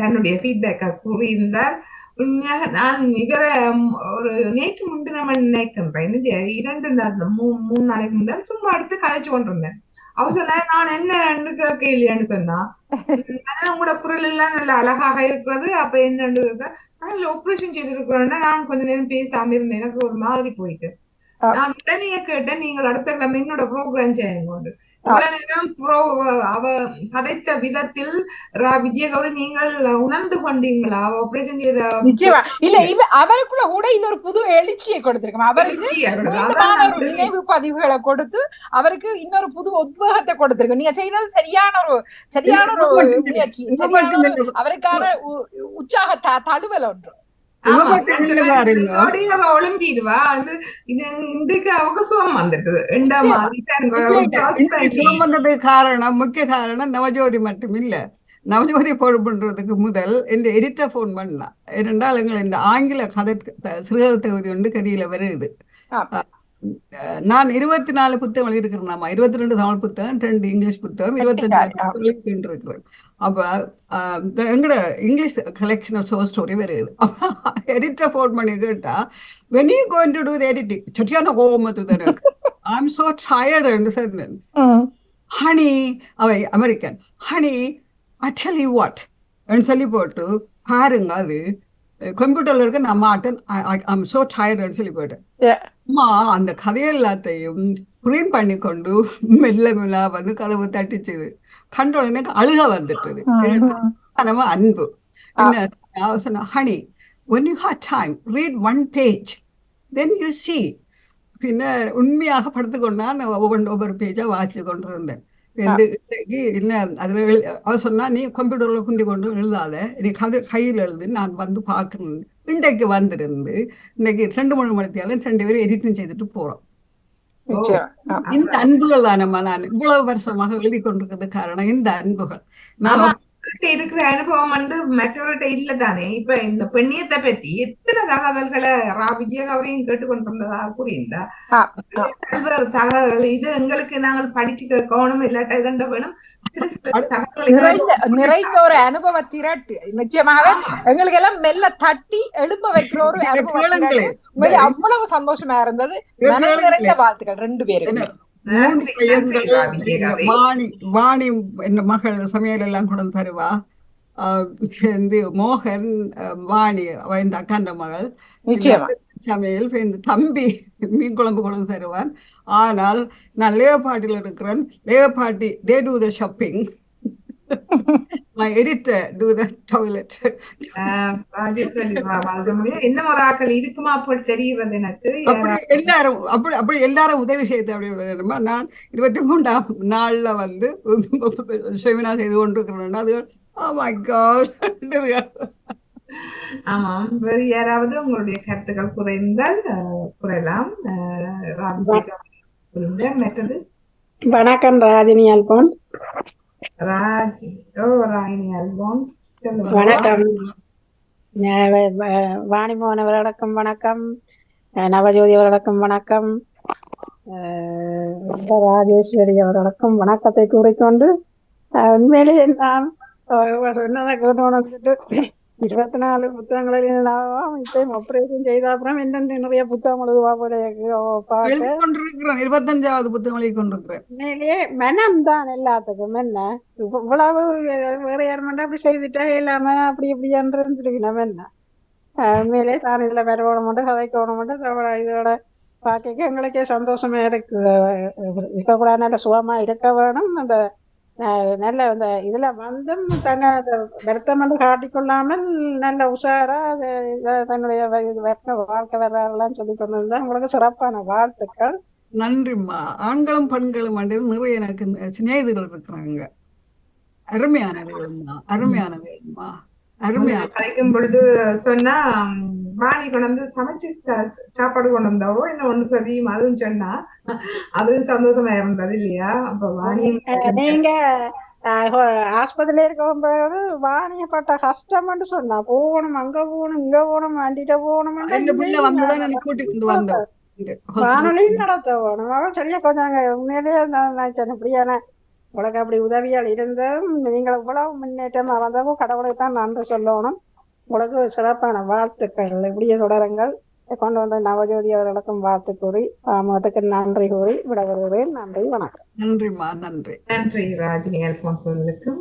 தன்னுடைய ஃபீட்பேக்கை கூறியிருந்தார். உண்மையாக நான் ஒரு நேற்று முன்தினம் நினைக்கின்றேன் 2-3 நாளைக்கு முன்னாடி சும்மா எடுத்து கதைச்சு கொண்டிருந்தேன். அவ சொன்ன நான் என்ன கேள்வியான்னு சொன்னா உங்களோட குரல் எல்லாம் நல்ல அழகாக இருக்கிறது. அப்ப என்னன்னு ஆபரேஷன் செய்திருக்கிறோம்னா நான் கொஞ்ச நேரம் பேசாம இருந்தேன். எனக்கு ஒரு மாதிரி போயிட்டு நான் உடனே கேட்டேன் நீங்கள் அடுத்த கிழமை என்னோட ப்ரோக்ராம் செய்யுங்க. இவ்வளவு நேரம் அவ கதைத்த விதத்தில் விஜயகௌரி நீங்கள் உணர்ந்து கொண்டீங்களா ஆபரேஷன் செய்த நிச்சயமா இல்ல அவருக்குள்ள கூட இது ஒரு புது எழுச்சியை கொடுத்திருக்கோம். அவருக்கு நினைவு பதிவுகளை கொடுத்து அவருக்கு இன்னொரு புது உத்வேகத்தை கொடுத்திருக்கோம். நீங்க செய்தது சரியான ஒரு முயற்சி, அவருக்கான உற்சாக தழுவல் ஒன்று. ஒளிம்பிடுவா இன்றைக்கு அவகாசம் வந்துட்டு முக்கிய காரணம் நவஜோதி மட்டும் இல்ல. நவஜோதி போன் பண்றதுக்கு முதல் இந்த எடிட்டர் போன் பண்ணா ஏனென்றால் எங்கள் இந்த ஆங்கில கதை சிறுகதை தொகுதி ஒன்று கதியில வருது. நான் 24 புத்தகங்கள் இருக்கிறேன். 22 தமிழ் புத்தகம், 2 இங்கிலீஷ் புத்தகம், 25 இருக்கிறேன். அப்ப எங்கட English collection of short story வருது. எடிட்டர் போன் பண்ணி கேட்டா when you going to do the editing சரியான கோபத்து தானே I'm so tired என்று சொன்னேன். ஹனி அவை American honey I tell you what என்று சொல்லி போட்டு பாருங்க அது கம்ப்யூட்டர்ல இருக்க நான் மாட்டேன் I'm so tired சொல்லி போட்டேன். அம்மா அந்த கதையை எல்லாத்தையும் பிரிண்ட் பண்ணி கொண்டு மெல்ல வந்து கதவு தட்டிச்சுது. கண்ட உடனே அழுக வந்துட்டது. அன்பு என்ன honey when you have time read one page then you see. பின்ன உண்மையாக படுத்துக்கொண்டா ஒவ்வொரு பேஜா வாசிச்சு கொண்டு இருந்தேன். என்ன அதுல அவ சொன்னா நீ கம்ப்யூட்டர்ல குந்தி கொண்டு எழுதாத, நீ கையில் எழுது, நான் வந்து பாக்குறேன். இன்றைக்கு வந்திருந்து இன்னைக்கு 2-3 மணித்தியாலும் 2 பேரும் எடிட்டிங் செய்துட்டு போறோம். இந்த அன்புகள் தானம்மா நான் இவ்வளவு வருஷமாக எழுதி கொண்டிருக்கிறது காரணம் இந்த அன்புகள். நான் இருக்கிற அனுபவம் வந்து மற்றவர்கிட்ட இல்லதானே. இப்ப இந்த பெண்ணியத்தை பத்தி எத்தனை தகவல்களை விஜயகௌரியும் கேட்டுக்கொண்டிருந்ததா கூறியிருந்தா தகவல்கள் இது எங்களுக்கு நாங்கள் படிச்சு கவனம் இல்லாட்ட கண்ட வேணும். நிறைந்த ஒரு அனுபவ திரட்டு நிச்சயமாக எங்களுக்கு எல்லாம் மெல்ல தட்டி எழும்ப வைக்கிற ஒரு அனுபவம். அவ்வளவு சந்தோஷமா இருந்தது. நிறைந்த வாழ்த்துக்கள் 2 பேருக்குமே. வாணி என் மகள் சமையல் எல்லாம் கொண்டு தருவா. மோகன் வாணி இந்த அக்காண்ட மகள் சமையல். தம்பி மீன் குழம்பு கொண்டு தருவான். ஆனால் நான் லேவப்பாட்டில் இருக்கிறேன். லேவப்பாட்டி they do the shopping. My editor do the toilet. என்ன ஒரு ஆக்கள் இருக்குமா அப்படி தெரிகிறது எனக்கு. அப்படி எல்லாரும் உதவி செய்து அப்படி நான் 23ஆம் நாள்ல வந்து செமினார் செய்து கொண்டிருக்கிறேன். அது oh my God ஆமாம். வேறு யாராவது உங்களுடைய கருத்துக்கள் குறைந்தால் குறையலாம். ராபிஜிகா புரிந்தார். மற்றது வணக்கம் ராஜினி அல்போன். ராஜ் ராகினி அல்போன்ஸ் சொல்லுங்க. வணக்கம் வாணிமோகன் அவர்களுக்கும் வணக்கம், நவஜோதி அவர்களுக்கும் வணக்கம், ராஜேஸ்வரி அவர்களுக்கும் வணக்கத்தை கூறிக்கொண்டு உண்மையிலேயே நான் சொன்னதை கேட்டு 24 புத்தகங்களில் இப்பயும் ஆபரேஷன் செய்த அப்புறம் என்னென்ன நிறைய புத்தகம் எழுதுவா போல பார்க்க கொண்டிருக்கிறேன். 25வது புத்தகம் எழுதி கொண்டிருக்கிறேன். உண்மையிலேயே மனம் தான் எல்லாத்துக்கும். என்ன இவ்வளவு வேற யார் மட்டும் அப்படி செய்துட்டா இல்லாம அப்படி இப்படியான்னு இருந்துருக்கணும். என்ன உண்மையிலே தான் இதுல வரவோட மட்டும் கதைக்கோட மட்டும் இதோட பார்க்க எங்களுக்கே சந்தோஷமா இருக்கு. இருக்கக்கூடாது, நல்ல சுகமா இருக்க வேணும். அந்த நல்ல அந்த இதுல வந்தும் தன்னை வருத்தம் என்று காட்டிக்கொள்ளாமல் நல்ல உஷாரா தன்னுடைய வாழ்க்கை வர்றாருலாம் சொல்லி கொண்டு இருந்தா உங்களுக்கு சிறப்பான வாழ்த்துக்கள். நன்றிம்மா. ஆண்களும் பெண்களும் நிறைய எனக்கு சிநேகிதர்கள் இருக்கிறாங்க. அருமையானதுமா, அருமையானதுமா, அருமையான. கலைக்கும் பொழுது சொன்னா வாணி கொண்டு வந்து சமைச்சு சாப்பாடு கொண்டு வந்தாவோ என்ன ஒண்ணு சதியும் அதுவும் சொன்னா அதுவும் சந்தோஷமா இருந்தது இல்லையா? அப்ப வாணி நீங்க ஆஸ்பத்திரியில இருக்கும்போது வாணியப்பட்ட கஷ்டம்னு சொன்னா போகணும், அங்க போகணும், இங்க போகணும், வண்டிட்ட போகணும், வானொலியும் நடத்த போகணும். சரியா கொஞ்சம் உண்மையிலேயே இப்படியான உங்களுக்கு அப்படி உதவியால் இருந்தும் நீங்கள் இவ்வளவு முன்னேற்றமா வந்தவும் கடவுளுக்கு தான் நன்றி சொல்லணும். உங்களுக்கு சிறப்பான வாழ்த்துக்கள். இப்படியே தொடருங்கள். கொண்டு வந்த நவஜோதி அவர்களுக்கும் வாழ்த்து கூறி முகத்துக்கு நன்றி கூறி விட வருகிறேன். நன்றி, வணக்கம். நன்றிம்மா, நன்றி. நன்றி ராஜினி அல்போன்ஸ் அவர்களுக்கும்.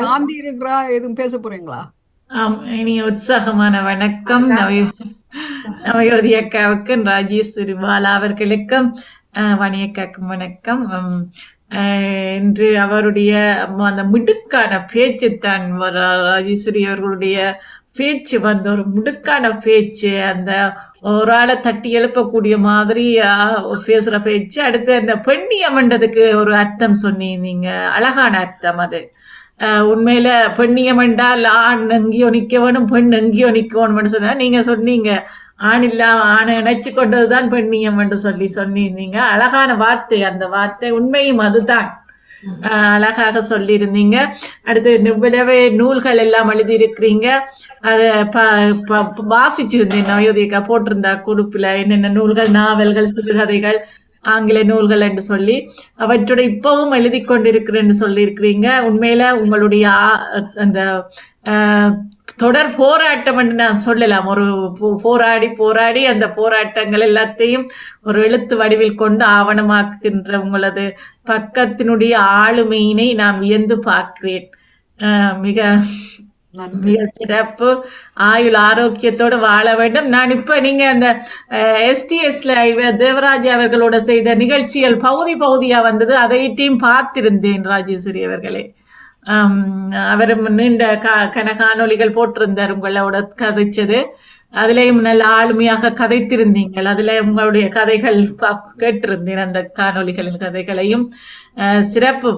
சாந்தி இருக்கிறா, எதுவும் பேச போறீங்களா? இனி உற்சாகமான வணக்கம் நவயோதி அக்காவுக்கும் ராஜேஸ்வரி பாலா அவர்களுக்கும் வணியக்காக்கும் வணக்கம். இன்று அவருடைய அந்த மிடுக்கான பேச்சு தான் ராஜேஸ்வரி அவர்களுடைய பேச்சு வந்து ஒரு முடுக்கான பேச்சு, அந்த ஒரு ஆளை தட்டி எழுப்பக்கூடிய மாதிரி பேசுற பேச்சு. அடுத்து அந்த பெண்ணியம்ன்றதுக்கு ஒரு அர்த்தம் சொன்னீங்க, அழகான அர்த்தம் அது. உண்மையில பெண்ணியம் என்றால் ஆண் எங்கேயோ நிக்க வேணும், பெண் எங்கேயோ நிக்கணும்னு சொன்னா நீங்க சொன்னீங்க. ஆண் இல்லாம ஆணை இணைச்சு கொண்டதுதான் பெண்ணியம் என்று சொன்னீங்க. அழகான வார்த்தை அந்த வார்த்தை, உண்மையும் அதுதான். அழகாக சொல்லியிருந்தீங்க. அடுத்து இவ்வளவே நூல்கள் எல்லாம் எழுதியிருக்கிறீங்க. அதை வாசிச்சிருந்தேன். நவயோதிகா போட்டிருந்தா குடுப்புல என்னென்ன நூல்கள், நாவல்கள், சிறுகதைகள், ஆங்கில நூல்கள் என்று சொல்லி அவற்றோட இப்பவும் எழுதி கொண்டிருக்கிறேன்னு சொல்லியிருக்கிறீங்க. உண்மையில உங்களுடைய அந்த தொடர் போராட்டம் என்று நான் சொல்லலாம். ஒரு போராடி அந்த போராட்டங்கள் எல்லாத்தையும் ஒரு எழுத்து வடிவில் கொண்டு ஆவணமாக்குகின்ற உங்களது பக்கத்தினுடைய ஆளுமையினை நான் வியந்து பார்க்கிறேன். மிக மிக சிறப்பு. ஆயுள் ஆரோக்கியத்தோடு வாழ வேண்டும். நான் இப்ப நீங்க அந்த STSல தேவராஜ் அவர்களோட செய்த நிகழ்ச்சிகள் பகுதியா வந்தது, அதையும் பார்த்திருந்தேன் ராஜேஸ்வரி அவர்களே. அவர் நீண்ட காணொலிகள் போட்டிருந்தார் உங்களோட கதைச்சது. அதுலயும் நல்ல ஆளுமையாக கதைத்திருந்தீங்கள். அதுல உங்களுடைய கதைகள் கேட்டிருந்தேன், அந்த காணொலிகளின் கதைகளையும். சிறப்பு.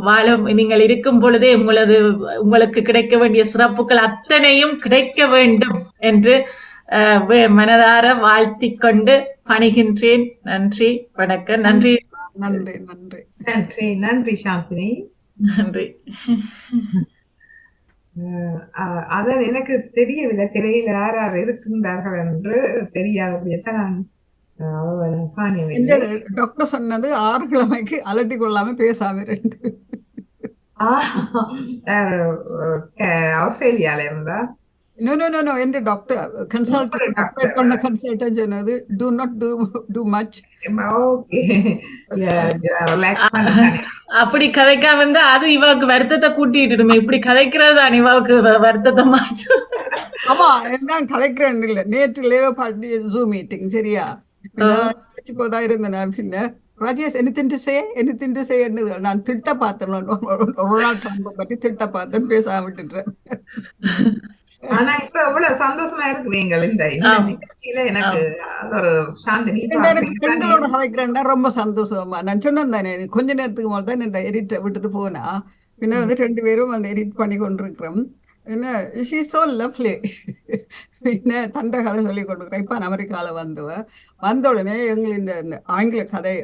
நீங்கள் இருக்கும் பொழுதே உங்களுக்கு கிடைக்க வேண்டிய சிறப்புகள் அத்தனையும் கிடைக்க வேண்டும் என்று மனதார வாழ்த்திக் கொண்டு பணிகின்றேன். நன்றி, வணக்கம். நன்றி, நன்றி, நன்றி, நன்றி, நன்றி சாந்தினி, நன்றி. அதான் எனக்கு தெரியவில்லை, திரையில் யார் யார் இருக்கின்றார்கள் என்று தெரியாதபடியத்தான் நான் காணவில்லை. டாக்டர் சொன்னது 6 கிழமைக்கு அலட்டி கொள்ளாம பேசாம இருந்து. ஆஸ்திரேலியால இருந்தா No. எந்த டாக்டர் கன்சல்டன்ட் சொன்னது do not do much. அப்படி கதைக்காம இருந்தா அது இவாவுக்கு வருத்தத்தை கூட்டிட்டுடுமே. இப்படி கதைக்கிறது தான் இவாவுக்கு வருத்தத்தை மாச்சு. ஆமா, நான் கதைக்கிறேன் இல்ல. நேற்று லேபர் பார்ட்டி ஜூம் மீட்டிங், சரியா போதா இருந்தேன். பின்ன ராஜேஷ் anything to say நான் திட்ட பார்த்தேன். டொனால்ட் ட்ரம்ப் பத்தி திட்ட பார்த்தேன், பேசாம விட்டுட்டேன். ஆனா இப்ப எவ்வளவு சந்தோஷமா இருக்கிறீங்க இந்த நிகழ்ச்சியில. எனக்கு ஒரு சாந்தினி பெண்களோட கதைக்கிறேன்டா ரொம்ப சந்தோஷமா. நான் சொன்னேன் தானே, கொஞ்ச நேரத்துக்கு மேல தான் இந்த எடிட்டை விட்டுட்டு போனா. பின்ன 2 பேரும் அந்த எடிட் பண்ணி கொண்டிருக்கிறோம். என்ன ஷீ சோ லவ்லி. പിന്നെ തൻ്റെ കഥ ചൊല്ലിക്കൊണ്ടിருக்கிறேன். இப்போ அமெரிக்காவில் வந்த உடனே எங்கள் இந்த ஆங்கில கதை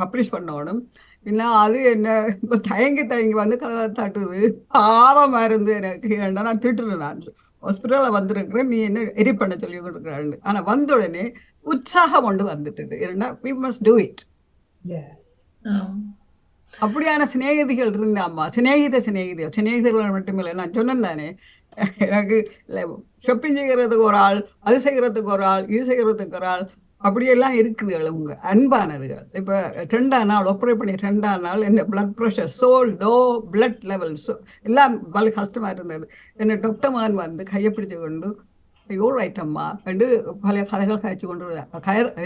பப்ளிஷ் பண்ணணும். பின்ன அது என்ன இப்போ தயங்கி வந்து கதை தட்டுது. பாவமா இருந்து எனக்கு ஏன்டா நான் திட்டுறேன். நான் ஹாஸ்பிட்டலில் வந்திருக்கிறேன், நீ என்ன எடிட் பண்ண சொல்லி கொடுக்குறான்னு. ஆனால் வந்த உடனே உற்சாகம் கொண்டு வந்துட்டுது. ஏன்னா வி மஸ்ட் டூ இட். அப்படியான சிநேகிதிகள் இருந்தாம்மா. சிநேகிதர்கள் மட்டுமில்லை, நான் சொன்னேன் தானே, எனக்கு ஷாப்பிங் செய்கிறதுக்கு ஒரு ஆள், அது செய்கிறதுக்கு ஒரு ஆள், இது செய்கிறதுக்கு ஒரு ஆள், அப்படியெல்லாம் இருக்குதுகள். அவங்க அன்பானதுகள். இப்போ 2ஆம் நாள் ஆப்ரேட் பண்ணி 2ஆம் நாள் என்ன blood pressure low blood levels எல்லாம் பல கஷ்டமா இருந்தது. என்ன டாக்டர் மகன் வந்து கையை பிடிச்சு கொண்டு ஐயோ ரைட் அம்மா என்று பல கதைகள் கதைச்சு கொண்டு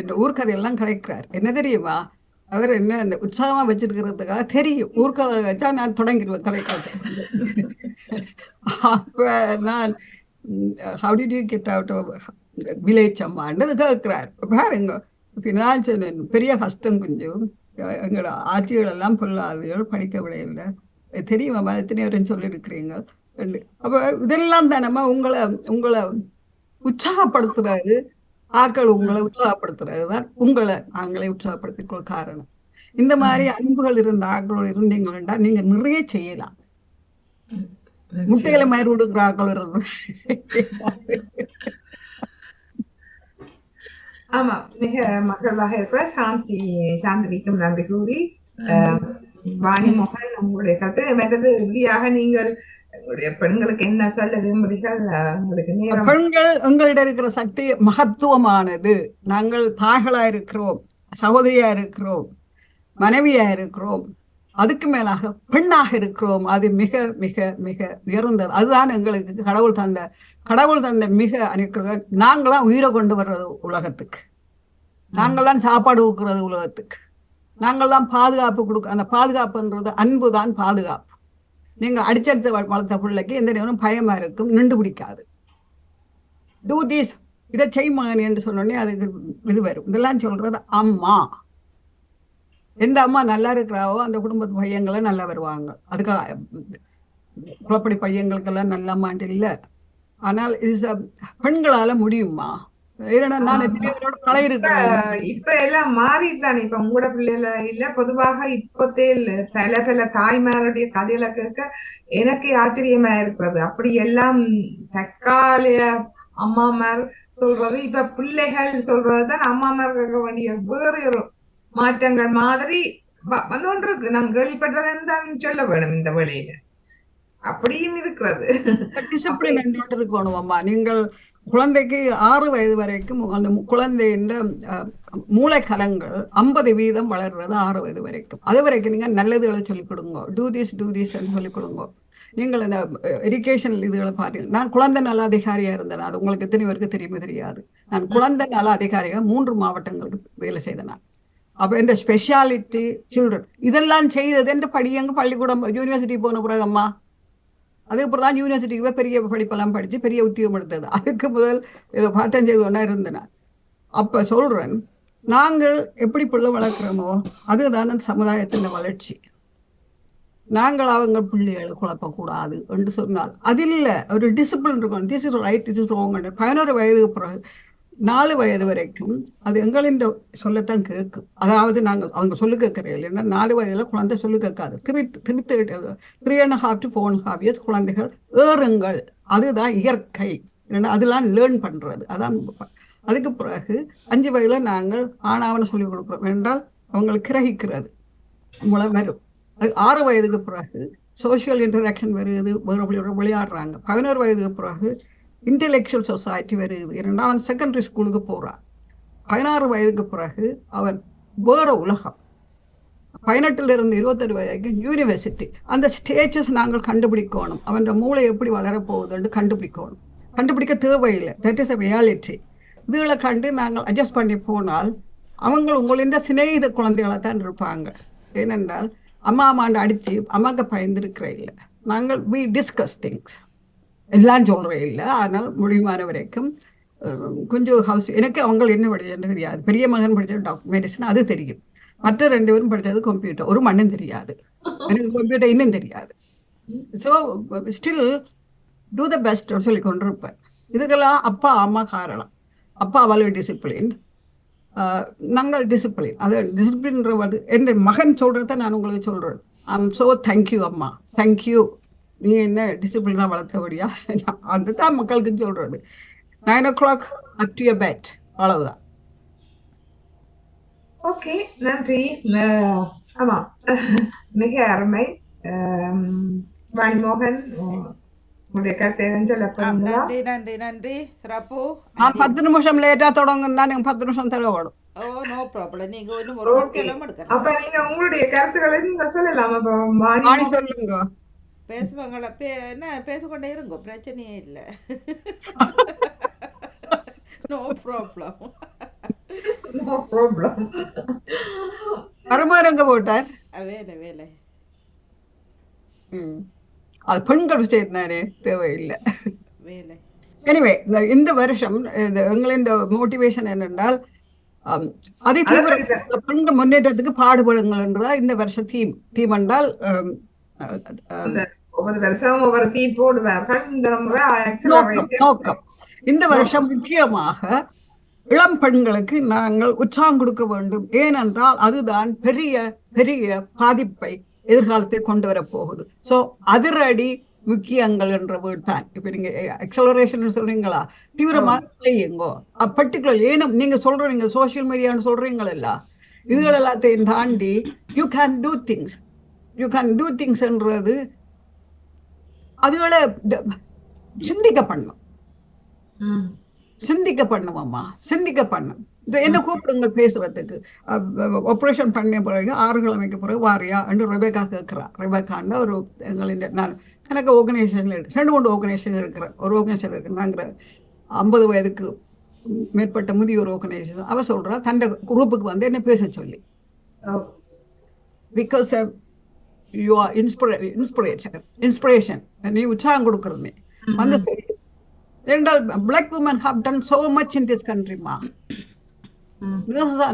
இந்த ஊர்க்கதையெல்லாம் கதைக்கிறார். என்ன தெரியுமா, அவர் என்ன அந்த உற்சாகமா வச்சிருக்கிறதுக்காக தெரியும். ஊர்க்கதை வச்சா நான் தொடங்கிடுவேன் கதைக்காக. அப்ப நான் how did you get out of village அம்மான்றது கேட்கிறார். பாருங்க, நான் சொன்னேன் பெரிய கஷ்டம் கொஞ்சம், எங்களோட ஆட்சிகள் எல்லாம் பொல்லாதுகள், படிக்க விடையில்லை தெரியுமா, எத்தனை பேரும் சொல்லியிருக்கிறீங்க. அப்ப இதெல்லாம் தானம்மா உங்களை உற்சாகப்படுத்துறாரு. ஆக்கள் உங்களை உற்சாகப்படுத்துறதுதான் நாங்களே உற்சாகப்படுத்திக்கொள்ள காரணம். இந்த மாதிரி அன்புகள் இருந்த ஆக்களோடு இருந்தீங்கன்னா நீங்க நிறைய செய்யலாம். முட்டையில மயிர் கொடுக்குற ஆக்கள் இருந்து. ஆமா, மிக மகிழ்வாக இருக்கிற சாந்தினிக்கும் நன்றி கூறி வாணி மோகன் உங்களுடைய கருத்து மற்றது இப்படியாக நீங்கள் பெண்களுக்கு என்ன சொல்ல விரும்புகிறீர்கள்? உங்களுக்கு நேரம். பெண்கள் எங்களிடம் இருக்கிற சக்தி மகத்துவமானது. நாங்கள் தாய்களா இருக்கிறோம், சகோதரியா இருக்கிறோம், மனைவியா இருக்கிறோம், அதுக்கு மேலாக பெண்ணாக இருக்கிறோம். அது மிக மிக மிக உயர்ந்தது. அதுதான் எங்களுக்கு கடவுள் தந்த மிக அனுக்கிரகம். நாங்களாம் உயிரை கொண்டு வர்றது உலகத்துக்கு, நாங்கள் தான் சாப்பாடு கொடுக்கறது உலகத்துக்கு, நாங்கள் தான் பாதுகாப்பு கொடுக்க. அந்த பாதுகாப்புன்றது அன்பு தான் பாதுகாப்பு. நீங்க அடிச்சடுத்து வளர்த்த பிள்ளைக்கு எந்த நேரம் பயமா இருக்கும், நின்று பிடிக்காது. டூ திஸ், இதை செய் மகன் என்று சொன்னோடனே அதுக்கு இது வரும். இதெல்லாம் சொல்றது அம்மா. எந்த அம்மா நல்லா இருக்கிறாவோ அந்த குடும்பத்து பையங்களை நல்லா வருவாங்க. அதுக்காக குளப்படி பையங்களுக்கெல்லாம் நல்ல அம்மாண்டு இல்லை. ஆனால் இது பெண்களால முடியுமா? நான் இப்ப எல்லாம் மாறிட்டானே. இப்ப உங்களோட பிள்ளைல இல்ல, பொதுவாக இப்பத்தே பல தாய்மாருடைய கதையில கேட்க எனக்கு ஆச்சரியமா இருக்கிறது. அப்படி எல்லாம் தற்காலிக அம்மாமார் சொல்றது, இப்ப பிள்ளைகள் சொல்றதுதான் அம்மாமார் கேட்க வேண்டிய வேறு ஒரு மாற்றங்கள் மாதிரி வந்து ஒன்று இருக்கு. நான் கேள்விப்பட்டதுன்னு தான் சொல்ல வேணும். இந்த வேளையில அப்படியும் இருக்கிறது. டிசிப்ளின் என்று இருக்கணும் அம்மா. நீங்கள் குழந்தைக்கு 6 வயது வரைக்கும் அந்த குழந்தையின் மூளைக்கலங்கள் 50% வளர்றது 6 வயது வரைக்கும். அது வரைக்கும் நீங்க நல்லதுகளை சொல்லிக் கொடுங்க. டூ திஸ் சொல்லிக் கொடுங்க. நீங்கள் இந்த எஜுகேஷன் இதுகளை பார்த்தீங்க. நான் குழந்தை நல அதிகாரியா இருந்தேன். அது உங்களுக்கு எத்தனை பேருக்கு தெரியுமே தெரியாது. நான் குழந்தை நல அதிகாரியாக 3 மாவட்டங்களுக்கு வேலை செய்தேன். அப்ப இந்த ஸ்பெஷாலிட்டி சில்ட்ரன் இதெல்லாம் செய்தது என்று படியங்க பள்ளிக்கூடம் யூனிவர்சிட்டி போன பிறகு அம்மா. அதுக்கப்புறம் தான் யூனிவர்சிட்டிக்கு போய் பெரிய படிப்பெல்லாம் படிச்சு பெரிய உத்தியோகம் எடுத்தது. அதுக்கு முதல் ஏதோ பாட்டம் செய்து ஒன்றா இருந்தேன். அப்ப சொல்றேன், நாங்கள் எப்படி பிள்ளை வளர்க்குறோமோ அதுதான் சமுதாயத்தின் வளர்ச்சி. நாங்கள் அவங்க பிள்ளைகளை குழப்பக்கூடாது என்று சொன்னால் அது இல்லை. ஒரு டிசிப்ளின் இருக்கும். This is right, this is wrong. 11 வயதுக்கு பிறகு 4 வயது வரைக்கும் அது எங்களின் சொல்லத்தான் கேட்கும். அதாவது நாங்கள் அவங்க சொல்லு கேட்கிறேன் இல்லைன்னா 4 வயதுல குழந்தை சொல்லு கேட்காது. 3.5 to 4.5 years குழந்தைகள் ஏறுங்கள். அதுதான் இயற்கை. அதெல்லாம் லேர்ன் பண்றது. அதான். அதுக்கு பிறகு 5 வயதுல நாங்கள் ஆணாவன சொல்லிக் கொடுக்குறோம் என்றால் அவங்களுக்கு கிரகிக்கிறது மூலம் வரும். அது 6 வயதுக்கு பிறகு சோசியல் இன்டராக்ஷன் வருது, வேறு விளையாடுறாங்க. 11 வயதுக்கு பிறகு இன்டெலெக்சுவல் சொசைட்டி வருது. ஏன்னா அவன் செகண்டரி ஸ்கூலுக்கு போறான். 16 வயதுக்கு பிறகு அவன் வேற உலகம். 18 இருந்து 21 வயதுக்கு யூனிவர்சிட்டி. அந்த ஸ்டேஜஸ் நாங்கள் கண்டுபிடிக்கணும். அவன் மூளை எப்படி வளரப்போகுதுன்னு கண்டுபிடிக்கணும். கண்டுபிடிக்க தேவையில்லை. That is a reality. இதுகளை கண்டு நாங்கள் அட்ஜஸ்ட் பண்ணி போனால் அவங்க உங்களின் சிநேகித குழந்தைகளை தான் இருப்பாங்க. ஏனென்றால் அம்மாண்டு அடிச்சு அம்மாக்கு பயந்துருக்கிற இல்லை. நாங்கள் we discuss things. எல்லாம் சொல்றேன் இல்லை. ஆனால் முடியுமான வரைக்கும் கொஞ்சம் ஹவுஸ். எனக்கு அவங்க என்ன படிச்சதுன்னு தெரியாது. பெரிய மகன் படித்தது மெடிசன், அது தெரியும். மற்ற 2 பேரும் படித்தது கம்ப்யூட்டர். ஒரு மண்ணும் தெரியாது. எனக்கு கம்ப்யூட்டர் இன்னும் தெரியாது. So still do the best சொல்லி கொண்டிருப்பேன். இதுக்கெல்லாம் அப்பா அம்மா காரணம். அப்பா அவ்வளவு டிசிப்ளின், நாங்கள் டிசிப்ளின். அது டிசிப்ளின்றது என் மகன் சொல்றத நான் உங்களுக்கு சொல்றேன். ஐம் ஸோ தேங்க்யூ அம்மா, தேங்க்யூ, நீ என்ன டிசிப்ளினா வளர்த்தபடியா. அதுதான் மக்களுக்கு சொல்றது. 9 o'clock up to your bed, அவ்வளவுதான். ஓகே, நன்றி. ஆமா, மிக அருமை. வாணிமோகன், உங்களுடைய கருத்தை சொல்ல போறீங்களா? நன்றி நன்றி நன்றி சிறப்பு. நான் 10 நிமிஷம் லேட்டா தொடங்குன்னா நீங்க 10 நிமிஷம் தேவைப்படும். Oh no problem. நீங்க இன்னும் ஒரு மணி நேரம் எடுக்கலாம். அப்ப நீங்க உங்களுடைய கருத்துக்களை நீங்க சொல்லலாம். அப்ப வாணி சொல்லுங்க. பேசுவாங்களா? என்ன பேசிக்கொண்டே இருங்கோ, பிரச்சனையே இல்லை. No problem. No problem. மருமகன் எங்க போட்டார்? வேலை வேலை. அது பெண்கள் விஷயம் தானே, தேவையில்லை வேலை. எனிவே இந்த வருஷம் எங்களின் மோட்டிவேஷன் என்னென்றால் அதிதீவிர பெண்கள் முன்னேற்றத்துக்கு பாடுபடுங்கள் என்றுதான் இந்த வருஷம் தீம் என்றால் ஒவ்வொரு வருஷம் ஒவ்வொரு தீம் போடுவார்கள். நோக்கம் இந்த வருஷம் முக்கியமாக இளம் பெண்களுக்கு நாங்கள் உற்சாகம் கொடுக்க வேண்டும். ஏனென்றால் அதுதான் பெரிய பெரிய பாதிப்பை எதிர்காலத்தை கொண்டு வரப்போகுது. ஸோ அதிரடி முக்கியங்கள் என்ற வேர்ட் தான். இப்ப நீங்க எக்ஸலரேஷன் சொல்றீங்களா, தீவிரமா செய்யுங்கோ. பர்டிகுலர் ஏனும் நீங்க சொல்றீங்க சோசியல் மீடியான்னு சொல்றீங்களா, இதுகள் எல்லாத்தையும் தாண்டி you can do things. You can do திங்ஸ்ன்றது அதுகளை சிந்திக்க பண்ணும். சிந்திக்க பண்ணுவோம்மா, சிந்திக்க பண்ணும். என்ன கூப்பிடுங்க பேசுறதுக்கு. ஆப்ரேஷன் பண்ண பிறகு 6 கிழமைக்கு பிறகு வாரியா என்று ரெபேக்கா கேட்கிறா. ரெபேக்காண்ட ஒரு எங்களின் நான் எனக்கு ஆர்கனைசேஷன் இருக்கு, 2-3 ஆர்கனைசேஷன் இருக்கிறேன். ஒரு ஆர்கனைசேஷன் இருக்கு, நாங்கிற 50 வயதுக்கு மேற்பட்ட முதியோர் ஆர்கனைசேஷன். அவ சொல்றா தன் குரூப்புக்கு வந்து என்ன பேச சொல்லி. பிகாஸ் யூ ஆர் இன்ஸ்பிரேஷன், நீ உற்சாகம் கொடுக்கறது வந்து சொல்லி. Black women have done so much in this country, ma.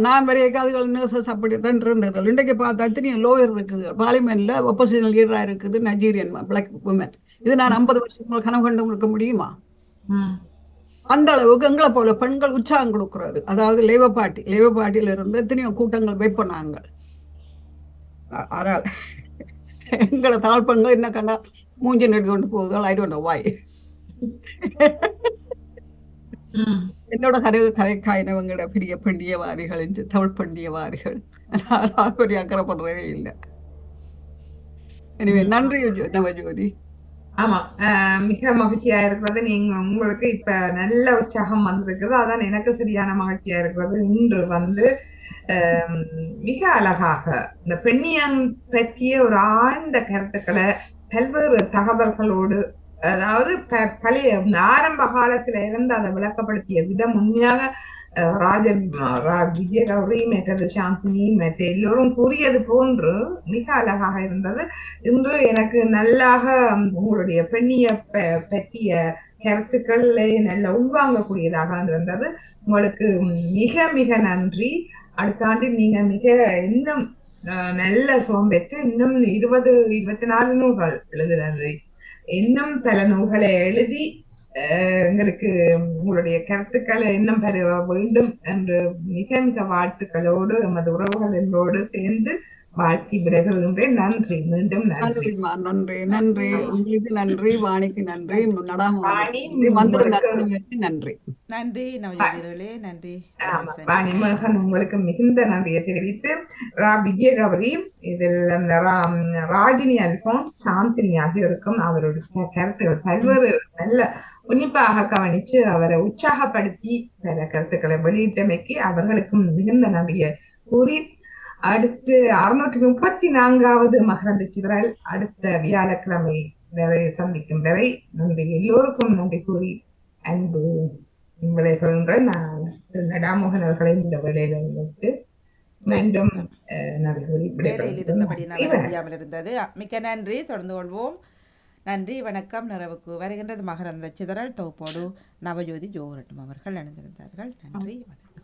நான் வரைய காதுகள் நர்சஸ் அப்படித்தான் இருந்தது. இன்றைக்கு பார்த்தா எத்தனையோ லோயர் இருக்குது, பார்லிமெண்ட்ல ஒப்போசிஷன் லீடரா இருக்குது நைஜீரியன் பிளாக் உமன். இது நான் 50 வருஷத்துக்கு கனவு கண்டு இருக்க முடியுமா? அந்த அளவுக்கு எங்களை போல பெண்கள் உற்சாகம் கொடுக்கறது. அதாவது லேபர் பார்ட்டியில இருந்து எத்தனையோ கூட்டங்கள் வைப்போம் நாங்கள். ஆனால் எங்களை தாழ் பெண்கள் என்ன கண்டா மூஞ்சி நெடு கொண்டு போகுது. I don't know why. என்னோட கதைக்காயினவங்களோட பெரிய பண்டியவாதிகள், தமிழ் பண்டியவாதிகள் பெரிய அக்கறைப்படுறதே இல்லை. எனவே நன்றி நவஜோதி. ஆமா, மிக மகிழ்ச்சியா இருக்கிறது. நீங்க உங்களுக்கு இப்ப நல்ல உற்சாகம் வந்திருக்குது. அதான் எனக்கு சரியான மகிழ்ச்சியா இருக்கிறது. இன்று வந்து மிக அழகாக இந்த பெண்ணியம் பற்றிய ஒரு ஆழ்ந்த கருத்துக்களை பல்வேறு தகவல்களோடு, அதாவது பழைய ஆரம்ப காலத்துல இருந்து அதை விளக்கப்படுத்திய விதம் உண்மையாக விஜயகௌரி மற்றது சாந்தினி மற்ற எல்லோரும் கூறியது போன்று மிக அழகாக இருந்தது. இன்று எனக்கு நல்லாக உங்களுடைய பெண்ணிய பற்றிய கருத்துக்களை நல்ல உள்வாங்கக்கூடியதாக இருந்தது. உங்களுக்கு மிக மிக நன்றி. அடுத்த ஆண்டு நீங்க மிக இன்னும் நல்ல சுகம் பெற்று இன்னும் 20-24 நூல்கள் எழுதுனது, இன்னும் பல நூல்களை எழுதி எங்களுக்கு உங்களுடைய கருத்துக்களை இன்னும் பெற வேண்டும் என்று மிக மிக வாழ்த்துக்களோடு எமது உறவுகள் என்னோடு சேர்ந்து வாழ்த்தி விடைபெறுகின்றேன். நன்றி, மீண்டும் நன்றி. நன்றி நன்றி உங்களுக்கு நன்றி, வாணிக்கு நன்றி, நன்றி நன்றி நவஜோதிகளே, நன்றி. வாணிமோகன் உங்களுக்கு மிகுந்த நன்றியை தெரிவித்து, விஜயகௌரி, இதில் ராஜினி அல்போன்ஸ், சாந்தினி ஆகியோருக்கும் அவருடைய கருத்துக்கள் பல்வேறு நல்ல உன்னிப்பாக கவனிச்சு அவரை உற்சாகப்படுத்தி பல கருத்துக்களை வெளியிட்டமைக்கு அவர்களுக்கும் மிகுந்த நன்றியை கூறி, அடுத்து 634வது மகரந்த சிதறல் அடுத்த வியாழக்கிழமை வரை சந்திக்கும் வரை நன்றி. எல்லோருக்கும் நன்றி கூறி அன்பு விளைகின்ற நான் நடாமோகன் அவர்களை இந்த வேலையில வைத்து மீண்டும் வேலையில் இருந்தபடி முடியாமல் இருந்தது. மிக்க நன்றி. தொடர்ந்து கொள்வோம். நன்றி, வணக்கம். நிறைவுக்கு வருகின்றது மகரந்த சிதறல் தொகுப்போடு நவஜோதி ஜோகரட்னம் அவர்கள் இணைந்திருந்தார்கள். நன்றி, வணக்கம்.